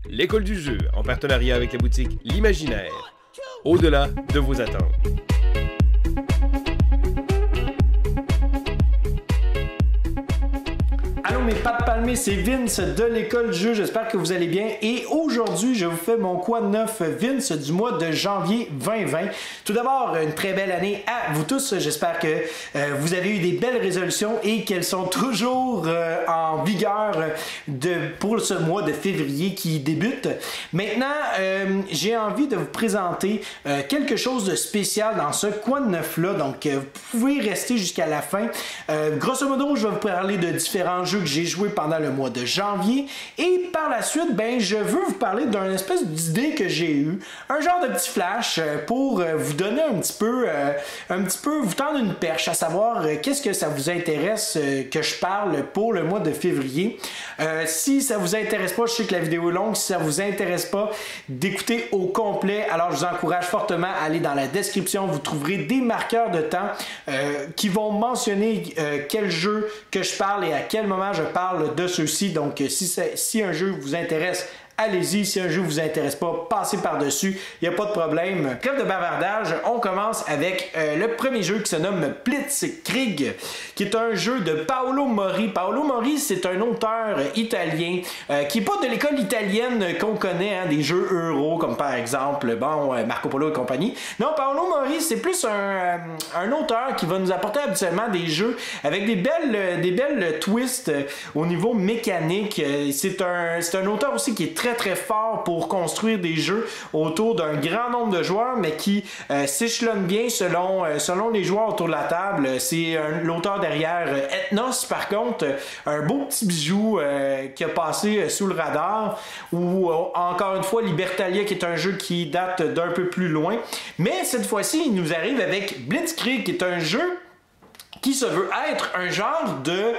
l'école du jeu, en partenariat avec la boutique L'Imaginaire. Au-delà de vos attentes. Allô mes pattes palmées, c'est Vince de l'école du jeu, j'espère que vous allez bien et aujourd'hui je vous fais mon quoi de neuf Vince du mois de janvier 2020. Tout d'abord, une très belle année à vous tous, j'espère que vous avez eu des belles résolutions et qu'elles sont toujours en vigueur pour ce mois de février qui débute. Maintenant, j'ai envie de vous présenter quelque chose de spécial dans ce quoi de neuf là, donc vous pouvez rester jusqu'à la fin. Grosso modo, je vais vous parler de différents jeux que j'ai joué pendant le mois de janvier et par la suite, ben, je veux vous parler d'une espèce d'idée que j'ai eue, un genre de petit flash pour vous donner un petit peu, vous tendre une perche, à savoir qu'est-ce que ça vous intéresse que je parle pour le mois de février. Si ça vous intéresse pas, je sais que la vidéo est longue, si ça vous intéresse pas d'écouter au complet, alors je vous encourage fortement à aller dans la description, vous trouverez des marqueurs de temps qui vont mentionner quel jeu que je parle et à quel moment je parle de ceux-ci. Donc si un jeu vous intéresse, allez-y. Si un jeu ne vous intéresse pas, passez par-dessus. Il n'y a pas de problème. Trêve de bavardage, on commence avec le premier jeu qui se nomme Blitzkrieg, qui est un jeu de Paolo Mori. Paolo Mori, c'est un auteur italien qui n'est pas de l'école italienne qu'on connaît, hein, des jeux euro, comme par exemple Marco Polo et compagnie. Non, Paolo Mori, c'est plus un auteur qui va nous apporter habituellement des jeux avec des belles twists au niveau mécanique. C'est un auteur aussi qui est très fort pour construire des jeux autour d'un grand nombre de joueurs, mais qui s'échelonne bien selon les joueurs autour de la table. C'est l'auteur derrière Ethnos, par contre, un beau petit bijou qui a passé sous le radar, ou encore une fois Libertalia, qui est un jeu qui date d'un peu plus loin. Mais cette fois-ci, il nous arrive avec Blitzkrieg, qui est un jeu qui se veut être un genre de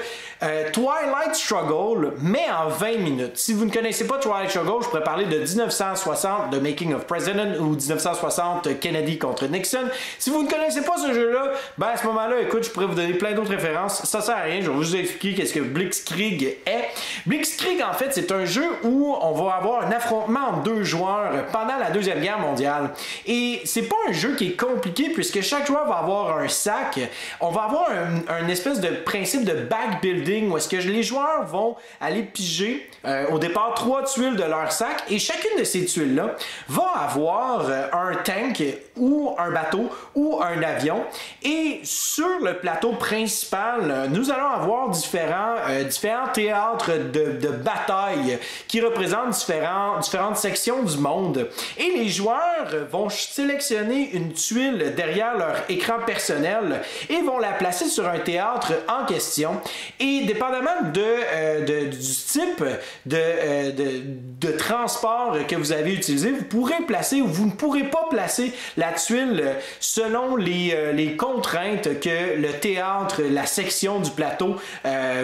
Twilight Struggle, mais en 20 minutes. Si vous ne connaissez pas Twilight Struggle, je pourrais parler de 1960, The Making of President, ou 1960, Kennedy contre Nixon. Si vous ne connaissez pas ce jeu-là, ben à ce moment-là, écoute, je pourrais vous donner plein d'autres références. Ça sert à rien, je vais vous expliquer qu'est-ce que Blitzkrieg est. Blitzkrieg, en fait, c'est un jeu où on va avoir un affrontement entre deux joueurs pendant la Deuxième Guerre mondiale. Et c'est pas un jeu qui est compliqué, puisque chaque joueur va avoir un sac. On va avoir un espèce de principe de backbuilding où est-ce que les joueurs vont aller piger au départ 3 tuiles de leur sac et chacune de ces tuiles-là va avoir un tank ou un bateau ou un avion et sur le plateau principal, nous allons avoir différents théâtres de bataille qui représentent différentes sections du monde et les joueurs vont sélectionner une tuile derrière leur écran personnel et vont la placer sur un théâtre en question et dépendamment du type de transport que vous avez utilisé, vous pourrez placer ou vous ne pourrez pas placer la tuile selon les contraintes que le théâtre, la section du plateau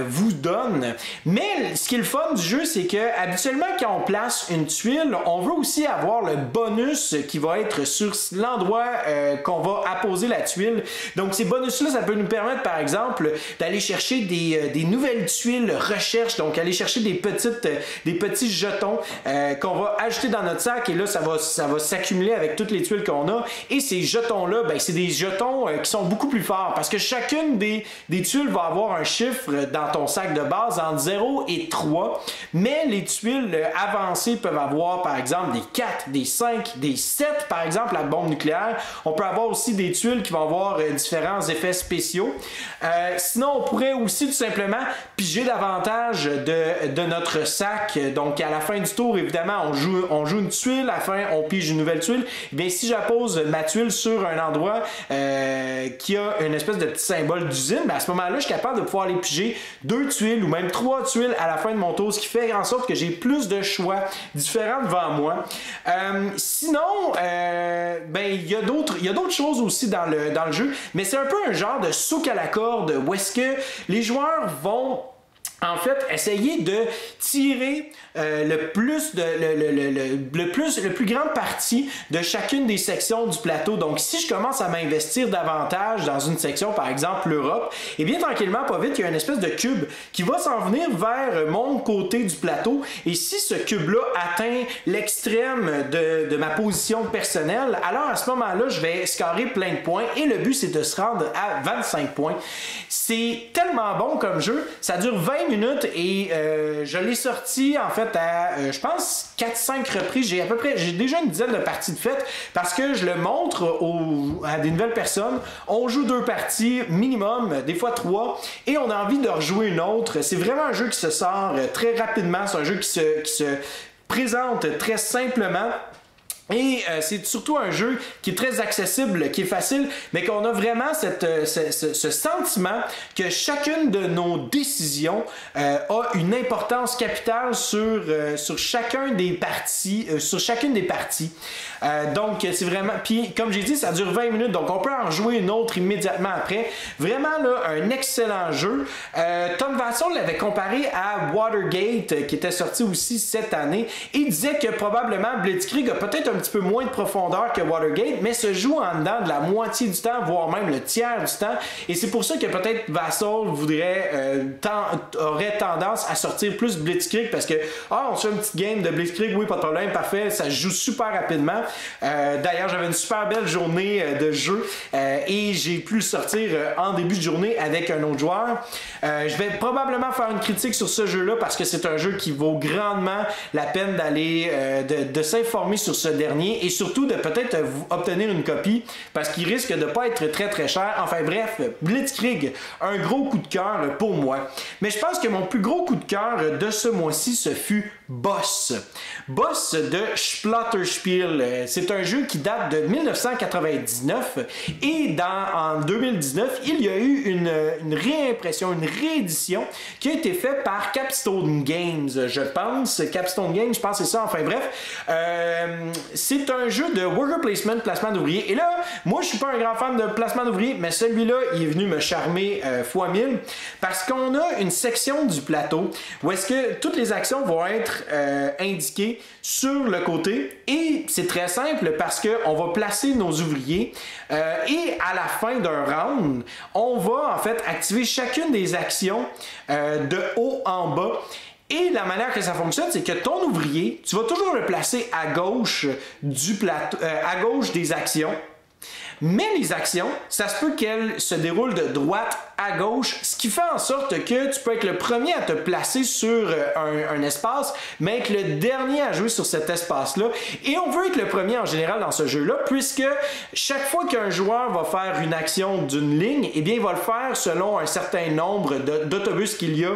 vous donne. Mais ce qui est le fun du jeu, c'est que habituellement quand on place une tuile, on veut aussi avoir le bonus qui va être sur l'endroit qu'on va apposer la tuile. Donc ces bonus-là, ça peut nous permettre par exemple d'aller chercher des nouvelles tuiles recherche, donc aller chercher des petits jetons qu'on va ajouter dans notre sac et là ça va s'accumuler avec toutes les tuiles qu'on a et ces jetons là, ben, c'est des jetons qui sont beaucoup plus forts parce que chacune des tuiles va avoir un chiffre dans ton sac de base entre 0 et 3, mais les tuiles avancées peuvent avoir par exemple des 4, des 5, des 7 par exemple la bombe nucléaire. On peut avoir aussi des tuiles qui vont avoir différents effets spéciaux. Sinon on pourrait aussi tout simplement piger davantage de notre sac. Donc à la fin du tour, évidemment, on joue une tuile, à la fin on pige une nouvelle tuile. Bien, si j'appose ma tuile sur un endroit qui a une espèce de petit symbole d'usine, bien, à ce moment-là, je suis capable de pouvoir aller piger 2 tuiles ou même 3 tuiles à la fin de mon tour, ce qui fait en sorte que j'ai plus de choix différents devant moi. Sinon, ben, il y a d'autres choses aussi dans le jeu, mais c'est un peu un genre de souk à la corde où est-ce que les joueurs vont en fait, essayez de tirer le plus grand parti de chacune des sections du plateau. Donc, si je commence à m'investir davantage dans une section, par exemple l'Europe, et bien tranquillement, pas vite, il y a une espèce de cube qui va s'en venir vers mon côté du plateau. Et si ce cube-là atteint l'extrême de ma position personnelle, alors à ce moment-là, je vais scorer plein de points. Et le but, c'est de se rendre à 25 points. C'est tellement bon comme jeu. Ça dure 20 minutes et je l'ai sorti en fait à je pense 4-5 reprises. J'ai déjà une dizaine de parties de fête parce que je le montre à des nouvelles personnes. On joue 2 parties minimum, des fois 3, et on a envie de rejouer une autre. C'est vraiment un jeu qui se sort très rapidement. C'est un jeu qui se présente très simplement. Et c'est surtout un jeu qui est très accessible, qui est facile, mais qu'on a vraiment ce sentiment que chacune de nos décisions a une importance capitale sur chacune des parties. Donc c'est vraiment... Puis comme j'ai dit, ça dure 20 minutes, donc on peut en jouer une autre immédiatement après. Vraiment là, un excellent jeu. Tom Vasson l'avait comparé à Watergate, qui était sorti aussi cette année, et il disait que probablement Blitzkrieg a peut-être un petit peu moins de profondeur que Watergate, mais se joue en dedans de la moitié du temps, voire même le tiers du temps, et c'est pour ça que peut-être Vassal aurait tendance à sortir plus Blitzkrieg, parce que on se fait une petite game de Blitzkrieg, oui, pas de problème, parfait, ça se joue super rapidement. D'ailleurs, j'avais une super belle journée de jeu et j'ai pu le sortir en début de journée avec un autre joueur. Je vais probablement faire une critique sur ce jeu-là parce que c'est un jeu qui vaut grandement la peine d'aller de s'informer sur ce dernier et surtout de peut-être obtenir une copie parce qu'il risque de pas être très très cher. Enfin bref, Blitzkrieg, un gros coup de cœur pour moi. Mais je pense que mon plus gros coup de cœur de ce mois-ci, ce fut Boss. Boss de Splatterspiel. C'est un jeu qui date de 1999 et en 2019, il y a eu une réimpression, une réédition qui a été faite par Capstone Games, je pense. Capstone Games, je pense que c'est ça. Enfin bref, c'est un jeu de worker placement, placement d'ouvriers. Et là, moi, je suis pas un grand fan de placement d'ouvriers, mais celui-là, il est venu me charmer fois 1000 parce qu'on a une section du plateau où est-ce que toutes les actions vont être indiquées sur le côté et c'est très simple parce qu'on va placer nos ouvriers et à la fin d'un round, on va en fait activer chacune des actions de haut en bas. Et la manière que ça fonctionne, c'est que ton ouvrier, tu vas toujours le placer à gauche du plateau, à gauche des actions. Mais les actions, ça se peut qu'elles se déroulent de droite à gauche, ce qui fait en sorte que tu peux être le premier à te placer sur un espace, mais être le dernier à jouer sur cet espace-là. Et on veut être le premier en général dans ce jeu-là, puisque chaque fois qu'un joueur va faire une action d'une ligne, eh bien, il va le faire selon un certain nombre d'autobus qu'il y a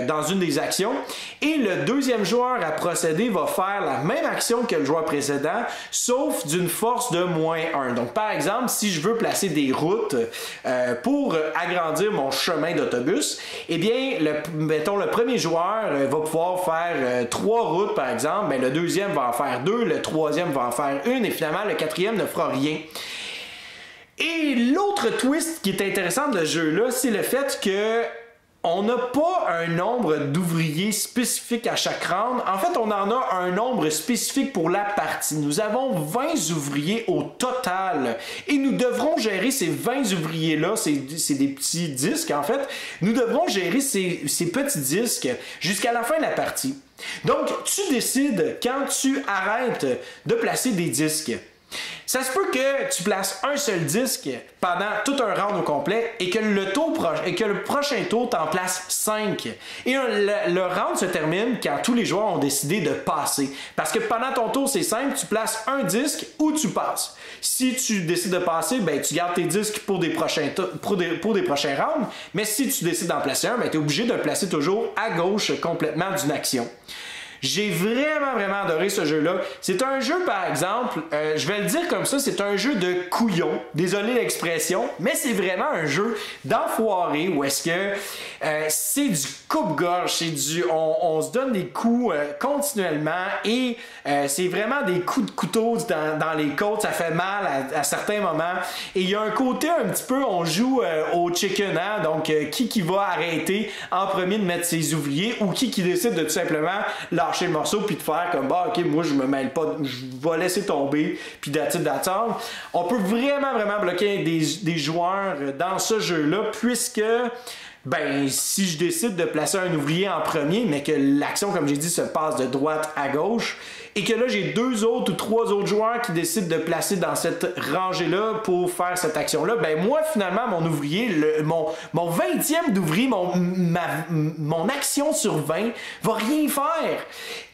dans une des actions. Et le deuxième joueur à procéder va faire la même action que le joueur précédent, sauf d'une force de -1. Donc, par exemple, si je veux placer des routes pour agrandir mon chemin d'autobus, eh bien, mettons, le premier joueur va pouvoir faire 3 routes, par exemple, ben, le deuxième va en faire 2, le troisième va en faire 1, et finalement, le quatrième ne fera rien. Et l'autre twist qui est intéressant de ce jeu-là, c'est le fait que on n'a pas un nombre d'ouvriers spécifique à chaque round. En fait, on en a un nombre spécifique pour la partie. Nous avons 20 ouvriers au total. Et nous devrons gérer ces 20 ouvriers-là. C'est des petits disques, en fait. Nous devrons gérer ces petits disques jusqu'à la fin de la partie. Donc, tu décides quand tu arrêtes de placer des disques. Ça se peut que tu places un seul disque pendant tout un round au complet et que le prochain tour t'en place 5. Et le round se termine quand tous les joueurs ont décidé de passer. Parce que pendant ton tour, c'est simple, tu places un disque ou tu passes. Si tu décides de passer, ben, tu gardes tes disques pour des prochains rounds. Mais si tu décides d'en placer un, ben, tu es obligé de le placer toujours à gauche complètement d'une action. J'ai vraiment adoré ce jeu-là. C'est un jeu, par exemple, je vais le dire comme ça, c'est un jeu de couillon. Désolé l'expression, mais c'est vraiment un jeu d'enfoiré où est-ce que c'est du coupe-gorge, c'est du... On se donne des coups continuellement et c'est vraiment des coups de couteau dans les côtes, ça fait mal à certains moments. Et il y a un côté un petit peu, on joue au chicken, hein? Donc qui va arrêter en premier de mettre ses ouvriers ou qui décide de tout simplement lâcher le morceau puis de faire comme bah ok, moi je me mêle pas, je vais laisser tomber puis d'attendre. On peut vraiment bloquer des joueurs dans ce jeu-là puisque ben, si je décide de placer un ouvrier en premier, mais que l'action, comme j'ai dit, se passe de droite à gauche, et que là, j'ai 2 autres ou 3 autres joueurs qui décident de placer dans cette rangée-là pour faire cette action-là, ben moi, finalement, mon ouvrier, mon 20e d'ouvrier, mon action sur 20 va rien faire.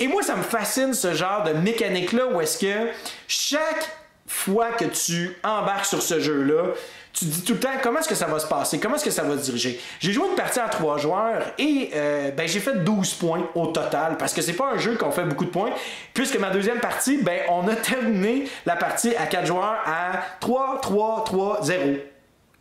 Et moi, ça me fascine ce genre de mécanique-là où est-ce que chaque fois que tu embarques sur ce jeu-là, tu te dis tout le temps comment est-ce que ça va se passer, comment est-ce que ça va se diriger. J'ai joué une partie à 3 joueurs et ben, j'ai fait 12 points au total parce que c'est pas un jeu qu'on fait beaucoup de points puisque ma deuxième partie, ben, on a terminé la partie à 4 joueurs à 3-3-3-0.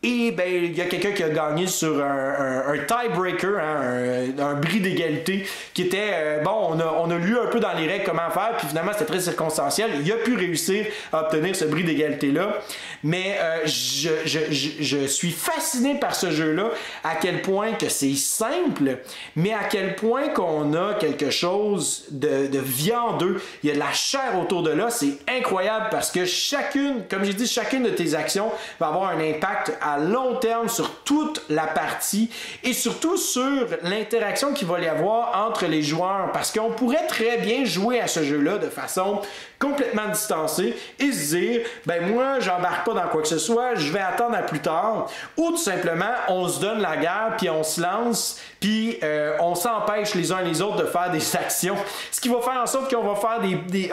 Et ben, il y a quelqu'un qui a gagné sur un tiebreaker, hein, un bris d'égalité, qui était, bon, on a lu un peu dans les règles comment faire, puis finalement c'était très circonstanciel. Il a pu réussir à obtenir ce bris d'égalité-là. Mais je suis fasciné par ce jeu-là, à quel point que c'est simple, mais à quel point qu'on a quelque chose de viandeux. Il y a de la chair autour de là, c'est incroyable parce que chacune, comme j'ai dit, chacune de tes actions va avoir un impact à long terme sur toute la partie et surtout sur l'interaction qu'il va y avoir entre les joueurs parce qu'on pourrait très bien jouer à ce jeu-là de façon complètement distancée et se dire ben moi j'embarque pas dans quoi que ce soit, je vais attendre à plus tard ou tout simplement on se donne la guerre puis on se lance puis on s'empêche les uns les autres de faire des actions, ce qui va faire en sorte qu'on va faire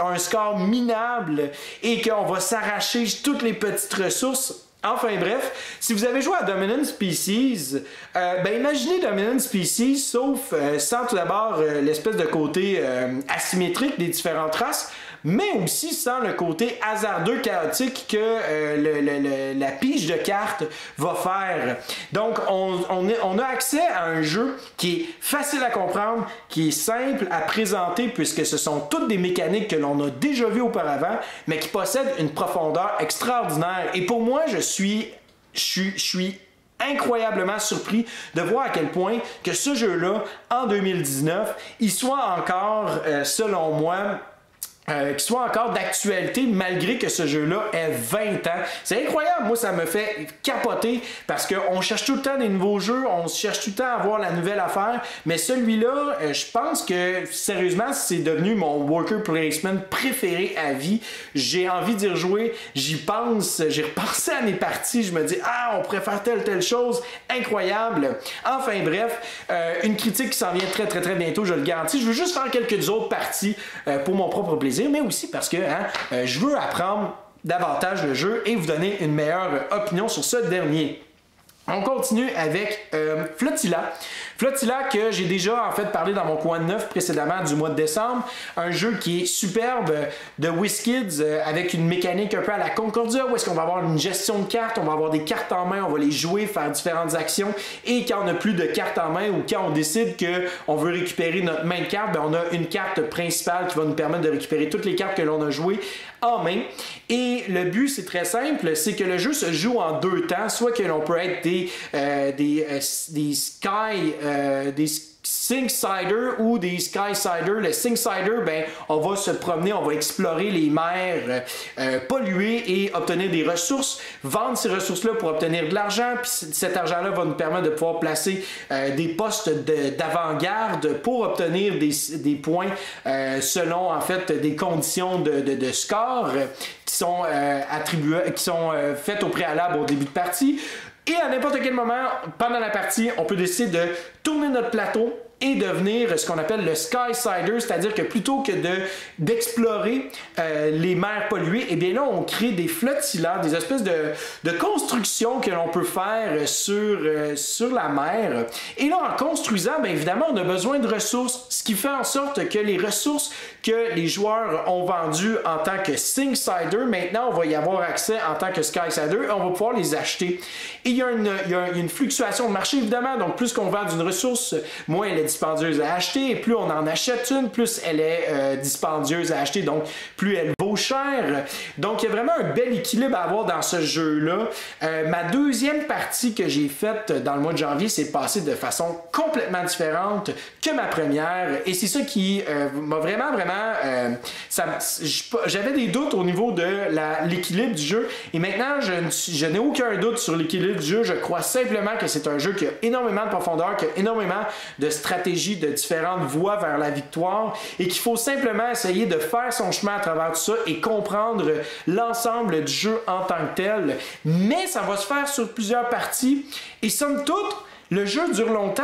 un score minable et qu'on va s'arracher toutes les petites ressources. Enfin bref, si vous avez joué à Dominant Species, ben imaginez Dominant Species, sauf sans tout d'abord l'espèce de côté asymétrique des différentes races, mais aussi sans le côté hasardeux, chaotique que la pige de cartes va faire. Donc, on a accès à un jeu qui est facile à comprendre, qui est simple à présenter, puisque ce sont toutes des mécaniques que l'on a déjà vues auparavant, mais qui possèdent une profondeur extraordinaire. Et pour moi, je suis incroyablement surpris de voir à quel point que ce jeu-là, en 2019, il soit encore, selon moi, qui soit encore d'actualité malgré que ce jeu-là ait 20 ans. C'est incroyable, moi ça me fait capoter parce qu'on cherche tout le temps des nouveaux jeux, on cherche tout le temps à avoir la nouvelle affaire, mais celui-là, je pense que sérieusement c'est devenu mon worker placement préféré à vie. J'ai envie d'y rejouer, j'y pense, j'ai repensé à mes parties, je me dis ah on pourrait faire telle chose, incroyable. Enfin bref, une critique qui s'en vient très bientôt, je le garantis. Je veux juste faire quelques autres parties pour mon propre plaisir, mais aussi parce que je veux apprendre davantage le jeu et vous donner une meilleure opinion sur ce dernier. On continue avec Flotilla. Flotilla que j'ai déjà en fait parlé dans mon coin de neuf précédemment du mois de décembre. Un jeu qui est superbe de WizKids avec une mécanique un peu à la Concordia où est-ce qu'on va avoir une gestion de cartes, on va avoir des cartes en main, on va les jouer, faire différentes actions et quand on n'a plus de cartes en main ou quand on décide qu'on veut récupérer notre main de carte, ben on a une carte principale qui va nous permettre de récupérer toutes les cartes que l'on a jouées en main. Et le but c'est très simple, c'est que le jeu se joue en 2 temps, soit que l'on peut être des Sink-Sider ou des Sky-Sider. Le Sink-Sider, ben, on va se promener, on va explorer les mers polluées et obtenir des ressources, vendre ces ressources-là pour obtenir de l'argent, puis cet argent-là va nous permettre de pouvoir placer des postes d'avant-garde pour obtenir des points selon en fait des conditions de score qui sont faites au préalable au début de partie. Et à n'importe quel moment, pendant la partie, on peut décider de tourner notre plateau et devenir ce qu'on appelle le Skysider, c'est-à-dire que plutôt que d'explorer les mers polluées, eh bien là, on crée des flottillards, des espèces de constructions que l'on peut faire sur la mer. Et là, en construisant, bien évidemment, on a besoin de ressources, ce qui fait en sorte que les ressources que les joueurs ont vendues en tant que Sinksider, maintenant, on va y avoir accès en tant que Skysider, et on va pouvoir les acheter. Et il y a une fluctuation de marché, évidemment, donc plus qu'on vend d'une ressource, moins elle est dispendieuse à acheter, et plus on en achète une, plus elle est dispendieuse à acheter, donc plus elle vaut cher. Donc il y a vraiment un bel équilibre à avoir dans ce jeu-là. Ma deuxième partie que j'ai faite dans le mois de janvier s'est passée de façon complètement différente que ma première, et c'est ça qui m'a vraiment j'avais des doutes au niveau de l'équilibre du jeu, et maintenant je n'ai aucun doute sur l'équilibre du jeu. Je crois simplement que c'est un jeu qui a énormément de profondeur, qui a énormément de stratégies, de différentes voies vers la victoire, et qu'il faut simplement essayer de faire son chemin à travers tout ça et comprendre l'ensemble du jeu en tant que tel. Mais ça va se faire sur plusieurs parties, et somme toute, le jeu dure longtemps,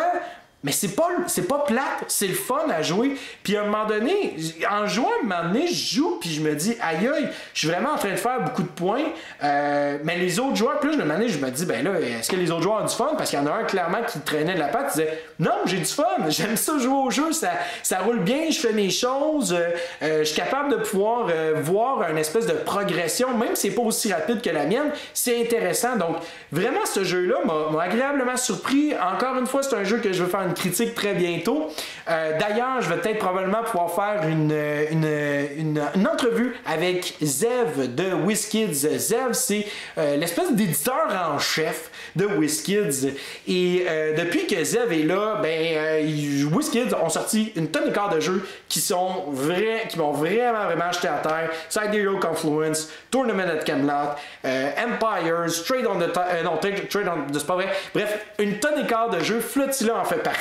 mais c'est pas plate, c'est le fun à jouer. Puis à un moment donné, en jouant, je joue, puis je me dis, aïe aïe, je suis vraiment en train de faire beaucoup de points. Mais les autres joueurs, plus je me dis, ben là, est-ce que les autres joueurs ont du fun? Parce qu'il y en a un clairement qui traînait de la patte, il disait, non, j'ai du fun, j'aime ça jouer au jeu, ça roule bien, je fais mes choses, je suis capable de pouvoir voir une espèce de progression, même si c'est pas aussi rapide que la mienne, c'est intéressant. Donc vraiment, ce jeu-là m'a agréablement surpris. Encore une fois, c'est un jeu que je veux faire une critique très bientôt. D'ailleurs, je vais peut-être probablement pouvoir faire une entrevue avec Zev de WizKids. Zev, c'est l'espèce d'éditeur en chef de WizKids. Et depuis que Zev est là, WizKids ont sorti une tonne de cartes de jeux qui m'ont vraiment acheté à terre. Sidereal Confluence, Tournament at Camelot, Empires, Trade on the c'est pas vrai. Bref, une tonne de cartes de jeux. Flotilla en fait partie.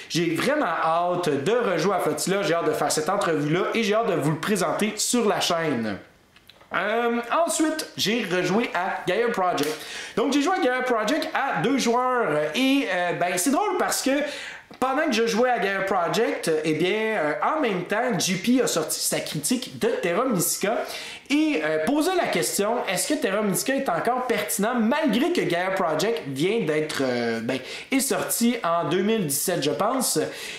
J'ai vraiment hâte de rejouer à Flotilla. J'ai hâte de faire cette entrevue-là et j'ai hâte de vous le présenter sur la chaîne. Ensuite, j'ai rejoué à Gaia Project. Donc, j'ai joué à Gaia Project à 2 joueurs et c'est drôle parce que pendant que je jouais à Gaia Project, en même temps, JP a sorti sa critique de Terra Mystica et posait la question, est-ce que Terra Mystica est encore pertinent malgré que Gaia Project vient d'être est sorti en 2017, je pense,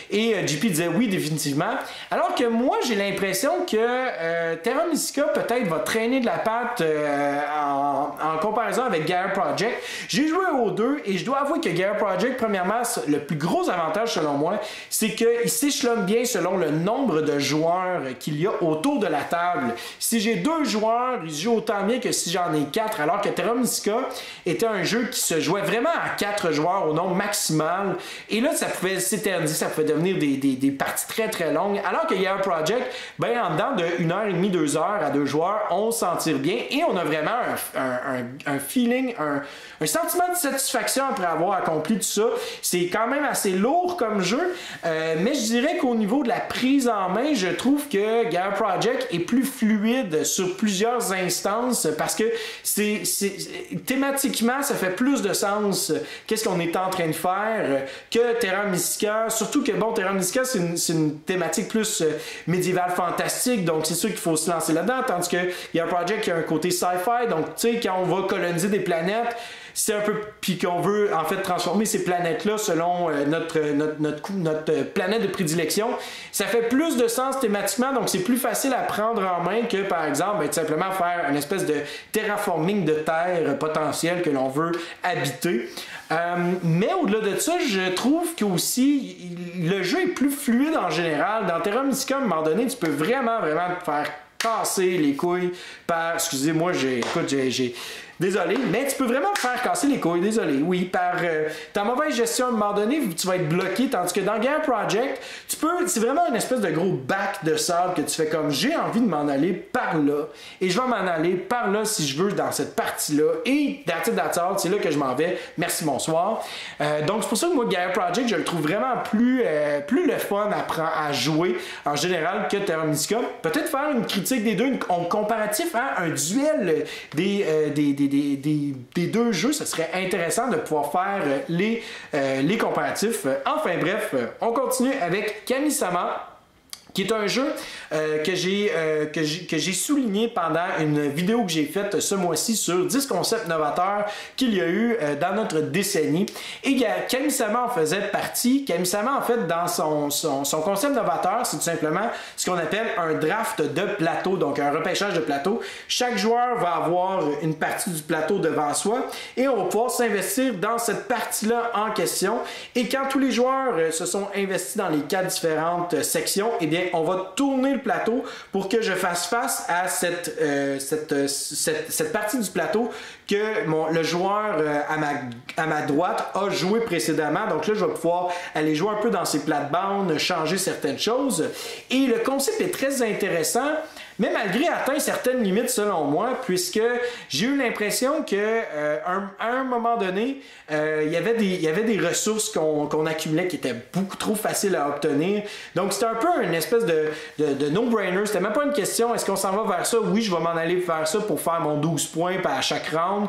et JP disait oui, définitivement, alors que moi, j'ai l'impression que Terra Mystica peut-être va traîner de la patte en comparaison avec Gaia Project. J'ai joué aux deux et je dois avouer que Gaia Project, premièrement, le plus gros avantage selon moi, c'est qu'il s'échelonne bien selon le nombre de joueurs qu'il y a autour de la table. Si j'ai 2 joueurs, ils jouent autant bien que si j'en ai 4, alors que Terra Mystica était un jeu qui se jouait vraiment à 4 joueurs au nombre maximal, et là ça pouvait s'éterniser, ça pouvait devenir des parties très très longues, alors que Gaia Project, en dedans de 1h30, 2 heures à 2 joueurs, on s'en tire bien et on a vraiment un feeling, un sentiment de satisfaction après avoir accompli tout ça. C'est quand même assez lourd comme jeu, mais je dirais qu'au niveau de la prise en main, je trouve que Gaia Project est plus fluide sur plusieurs instances parce que thématiquement, ça fait plus de sens qu'est-ce qu'on est en train de faire que Terra Mystica. Surtout que, Terra Mystica, c'est une thématique plus médiévale fantastique, donc c'est sûr qu'il faut se lancer là-dedans, tandis que Gaia Project qui a un côté sci-fi, donc tu sais, quand on va coloniser des planètes, c'est un peu, puis qu'on veut en fait transformer ces planètes-là selon notre planète de prédilection, ça fait plus de sens thématiquement, donc c'est plus facile à prendre en main que par exemple tout simplement faire une espèce de terraforming de terre potentielle que l'on veut habiter. Mais au-delà de ça, je trouve que aussi le jeu est plus fluide en général. Dans Terra Mystica, à un moment donné, tu peux vraiment te faire casser les couilles par... Excusez-moi, désolé, mais tu peux vraiment te faire casser les couilles, désolé, oui, par ta mauvaise gestion à un moment donné, tu vas être bloqué, tandis que dans Gaia Project, c'est vraiment une espèce de gros bac de sable que tu fais comme, j'ai envie de m'en aller par là, et je vais m'en aller par là si je veux dans cette partie-là, et that's it, c'est là que je m'en vais, merci, bonsoir. Donc c'est pour ça que moi, Gaia Project, je le trouve vraiment plus le fun à jouer en général que Terra Mystica. Peut-être faire une critique des deux, un comparatif, un duel des des deux jeux, ce serait intéressant de pouvoir faire les comparatifs. Enfin bref, on continue avec Kami-sama, qui est un jeu que j'ai souligné pendant une vidéo que j'ai faite ce mois-ci sur 10 concepts novateurs qu'il y a eu dans notre décennie. Et Kami-sama en faisait partie. Kami-sama, en fait, dans son concept novateur, c'est tout simplement ce qu'on appelle un draft de plateau, donc un repêchage de plateau. Chaque joueur va avoir une partie du plateau devant soi et on va pouvoir s'investir dans cette partie-là en question. Et quand tous les joueurs se sont investis dans les 4 différentes sections, eh bien, on va tourner le plateau pour que je fasse face à cette partie du plateau que le joueur à ma droite a joué précédemment. Donc là, je vais pouvoir aller jouer un peu dans ces plates-bandes, changer certaines choses. Et le concept est très intéressant, mais malgré atteint certaines limites selon moi, puisque j'ai eu l'impression que à un moment donné, il y avait des ressources qu'on accumulait qui étaient beaucoup trop faciles à obtenir. Donc c'était un peu une espèce de no-brainer. C'était même pas une question, est-ce qu'on s'en va vers ça? Oui, je vais m'en aller vers ça pour faire mon 12 points à chaque round.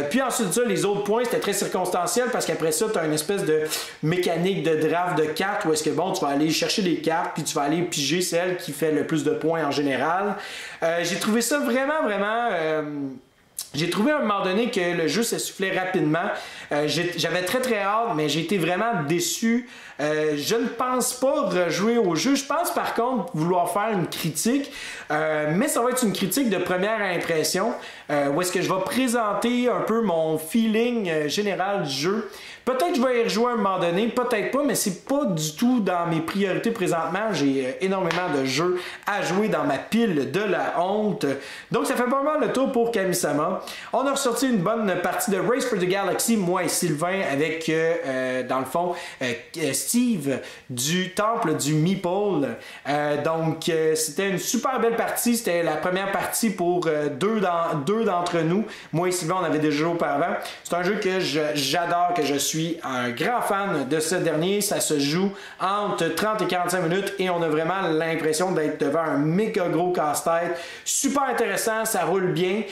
Puis ensuite de ça, les autres points, c'était très circonstanciel parce qu'après ça, tu as une espèce de mécanique de draft de cartes où est-ce que bon, tu vas aller chercher des cartes puis tu vas aller piger celle qui fait le plus de points en général. J'ai trouvé ça vraiment j'ai trouvé à un moment donné que le jeu s'essoufflait rapidement. J'avais très hâte, mais j'ai été vraiment déçu. Je ne pense pas rejouer au jeu. Je pense par contre vouloir faire une critique, mais ça va être une critique de première impression, où est-ce que je vais présenter un peu mon feeling général du jeu. Peut-être que je vais y rejouer à un moment donné, peut-être pas, mais c'est pas du tout dans mes priorités présentement. J'ai énormément de jeux à jouer dans ma pile de la honte. Donc ça fait pas mal le tour pour Kami-sama. On a ressorti une bonne partie de Race for the Galaxy, moi et Sylvain, avec dans le fond Steve du temple du Meeple. Donc c'était une super belle partie. C'était la première partie pour deux d'entre nous. Moi et Sylvain, on avait déjà joué auparavant. C'est un jeu que j'adore, que je suis un grand fan de ce dernier. Ça se joue entre 30 et 45 minutes et on a vraiment l'impression d'être devant un méga gros casse-tête. Super intéressant, ça roule bien.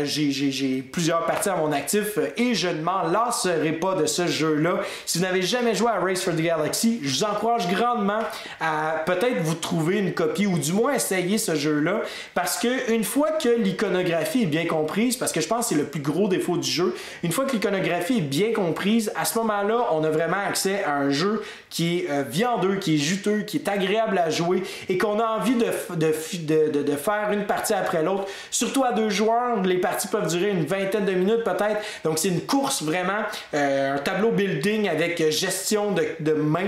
J'ai plusieurs parties à mon actif et je ne m'en lasserai pas de ce jeu-là. Si vous n'avez jamais joué à Race for the Galaxy, je vous encourage grandement à peut-être vous trouver une copie ou du moins essayer ce jeu-là, parce que une fois que l'iconographie est bien comprise, parce que je pense que c'est le plus gros défaut du jeu, une fois que l'iconographie est bien comprise, à ce moment-là, on a vraiment accès à un jeu qui est viandeux, qui est juteux, qui est agréable à jouer et qu'on a envie de faire une partie après l'autre. Surtout à 2 joueurs, les parties peuvent durer une vingtaine de minutes peut-être. Donc c'est une course vraiment, un tableau building avec gestion de main,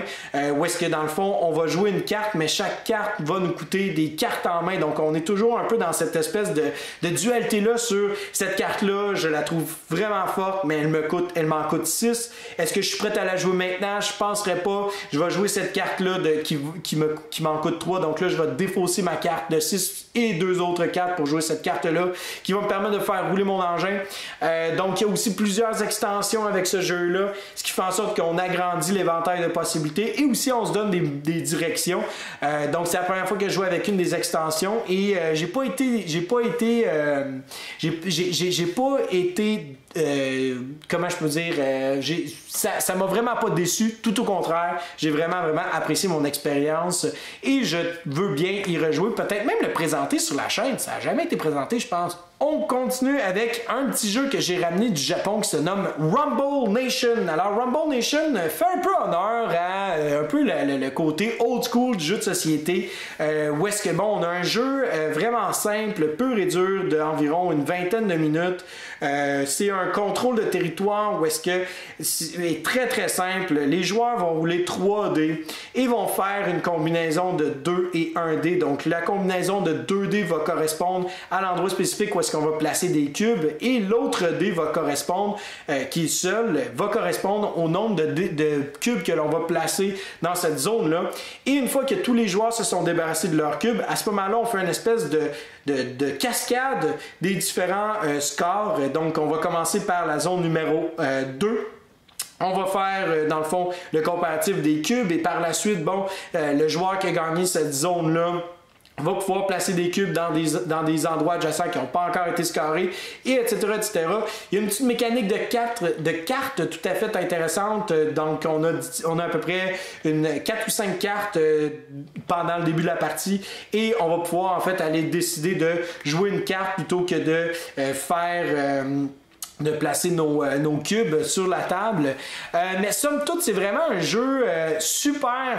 où est-ce que dans le fond, on va jouer une carte, mais chaque carte va nous coûter des cartes en main. Donc on est toujours un peu dans cette espèce de dualité-là sur cette carte-là. Je la trouve vraiment forte, mais elle m'en coûte 6. Est-ce que je suis prêt à la jouer maintenant? Je penserais pas. Je vais jouer cette carte-là qui m'en coûte 3. Donc là, je vais défausser ma carte de 6 et 2 autres cartes pour jouer cette carte-là qui va me permettre de faire rouler mon engin. Donc, il y a aussi plusieurs extensions avec ce jeu-là, ce qui fait en sorte qu'on agrandit l'éventail de possibilités et aussi on se donne des directions. Donc, c'est la première fois que je joue avec une des extensions et j'ai pas été comment je peux dire, ça m'a vraiment pas déçu, tout au contraire, j'ai vraiment apprécié mon expérience et je veux bien y rejouer, peut-être même le présenter sur la chaîne, ça n'a jamais été présenté je pense. On continue avec un petit jeu que j'ai ramené du Japon qui se nomme Rumble Nation. Alors Rumble Nation fait un peu honneur à un peu le côté old school du jeu de société, où est-ce que bon, on a un jeu vraiment simple, pur et dur, d'environ une vingtaine de minutes. C'est un contrôle de territoire où est-ce que c'est très simple. Les joueurs vont rouler 3 dés et vont faire une combinaison de 2 et 1 dé. Donc la combinaison de 2 dés va correspondre à l'endroit spécifique où est-ce qu'on va placer des cubes et l'autre dé va correspondre, qui est seul, va correspondre au nombre de cubes que l'on va placer dans cette zone-là. Et une fois que tous les joueurs se sont débarrassés de leurs cubes, à ce moment-là, on fait une espèce de cascade des différents scores. Donc, on va commencer par la zone numéro 2. On va faire, dans le fond, le comparatif des cubes et par la suite, bon, le joueur qui a gagné cette zone-là On va pouvoir placer des cubes dans des endroits adjacents qui n'ont pas encore été scorés, et etc., etc. Il y a une petite mécanique de cartes tout à fait intéressante. Donc, on a à peu près 4 ou 5 cartes pendant le début de la partie, et on va pouvoir en fait aller décider de jouer une carte plutôt que de de placer nos cubes sur la table. Mais somme toute, c'est vraiment un jeu super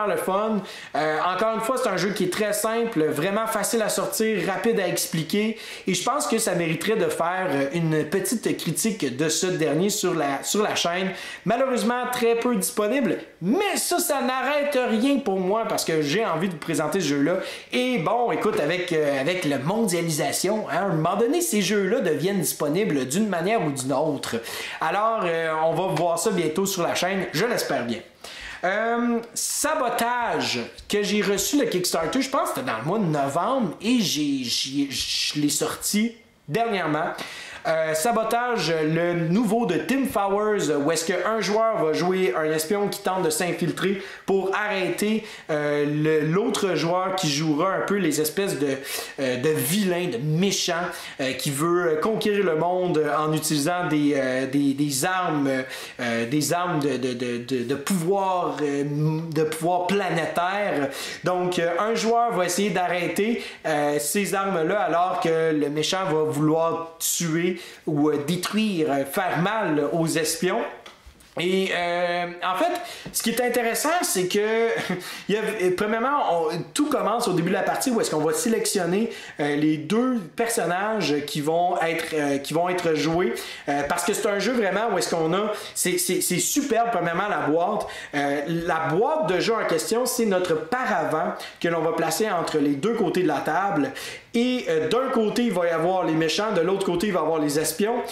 le fun. Encore une fois, c'est un jeu qui est très simple, vraiment facile à sortir, rapide à expliquer, et je pense que ça mériterait de faire une petite critique de ce dernier sur la chaîne. Malheureusement, très peu disponible, mais ça n'arrête rien pour moi parce que j'ai envie de vous présenter ce jeu-là. Et bon, écoute, avec la mondialisation, hein, à un moment donné, ces jeux-là deviennent disponibles d'une manière ou d'une autre. Alors, on va voir ça bientôt sur la chaîne, je l'espère bien. Sabotage, que j'ai reçu le Kickstarter, je pense que c'était dans le mois de novembre, et je l'ai sorti dernièrement. Sabotage, le nouveau de Tim Fowers, où est-ce qu'un joueur va jouer un espion qui tente de s'infiltrer pour arrêter l'autre joueur qui jouera un peu les espèces de vilains, de méchants, qui veut conquérir le monde en utilisant des armes de pouvoir planétaire. Donc, un joueur va essayer d'arrêter ces armes-là alors que le méchant va vouloir tuer ou détruire, faire mal aux espions. Et en fait, ce qui est intéressant, c'est que premièrement, tout commence au début de la partie où est-ce qu'on va sélectionner les deux personnages qui vont être joués, parce que c'est un jeu vraiment où est-ce qu'on a, c'est superbe. Premièrement, la boîte de jeu en question, c'est notre paravent que l'on va placer entre les deux côtés de la table. Et d'un côté, il va y avoir les méchants, de l'autre côté, il va y avoir les espions.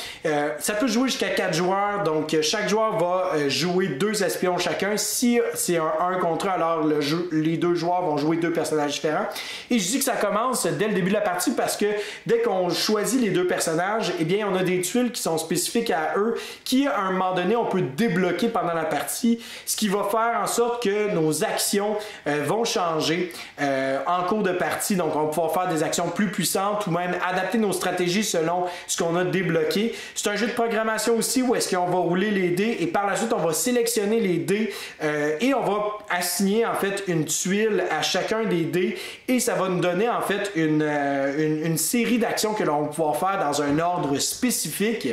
Ça peut jouer jusqu'à 4 joueurs, donc chaque joueur va jouer 2 espions chacun. Si c'est un contre 1, alors les 2 joueurs vont jouer 2 personnages différents. Et je dis que ça commence dès le début de la partie parce que dès qu'on choisit les 2 personnages, eh bien, on a des tuiles qui sont spécifiques à eux, qui à un moment donné, on peut débloquer pendant la partie, ce qui va faire en sorte que nos actions vont changer en cours de partie. Donc, on va pouvoir faire des actions plus puissantes ou même adapter nos stratégies selon ce qu'on a débloqué. C'est un jeu de programmation aussi où est-ce qu'on va rouler les dés et par la suite on va sélectionner les dés et on va assigner en fait une tuile à chacun des dés et ça va nous donner en fait une série d'actions que l'on va pouvoir faire dans un ordre spécifique.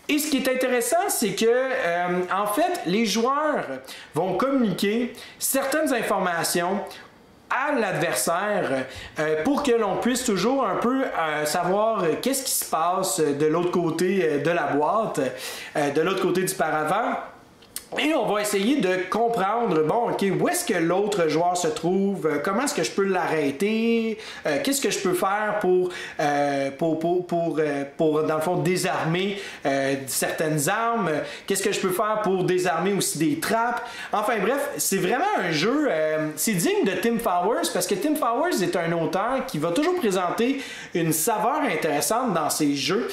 Et ce qui est intéressant, c'est que en fait les joueurs vont communiquer certaines informations à l'adversaire pour que l'on puisse toujours un peu savoir qu'est-ce qui se passe de l'autre côté de la boîte, de l'autre côté du paravent. Et on va essayer de comprendre, bon, ok, où est-ce que l'autre joueur se trouve, comment est-ce que je peux l'arrêter, qu'est-ce que je peux faire pour dans le fond, désarmer certaines armes, qu'est-ce que je peux faire pour désarmer aussi des trappes. Enfin bref, c'est vraiment un jeu, c'est digne de Tim Fowers, parce que Tim Fowers est un auteur qui va toujours présenter une saveur intéressante dans ses jeux.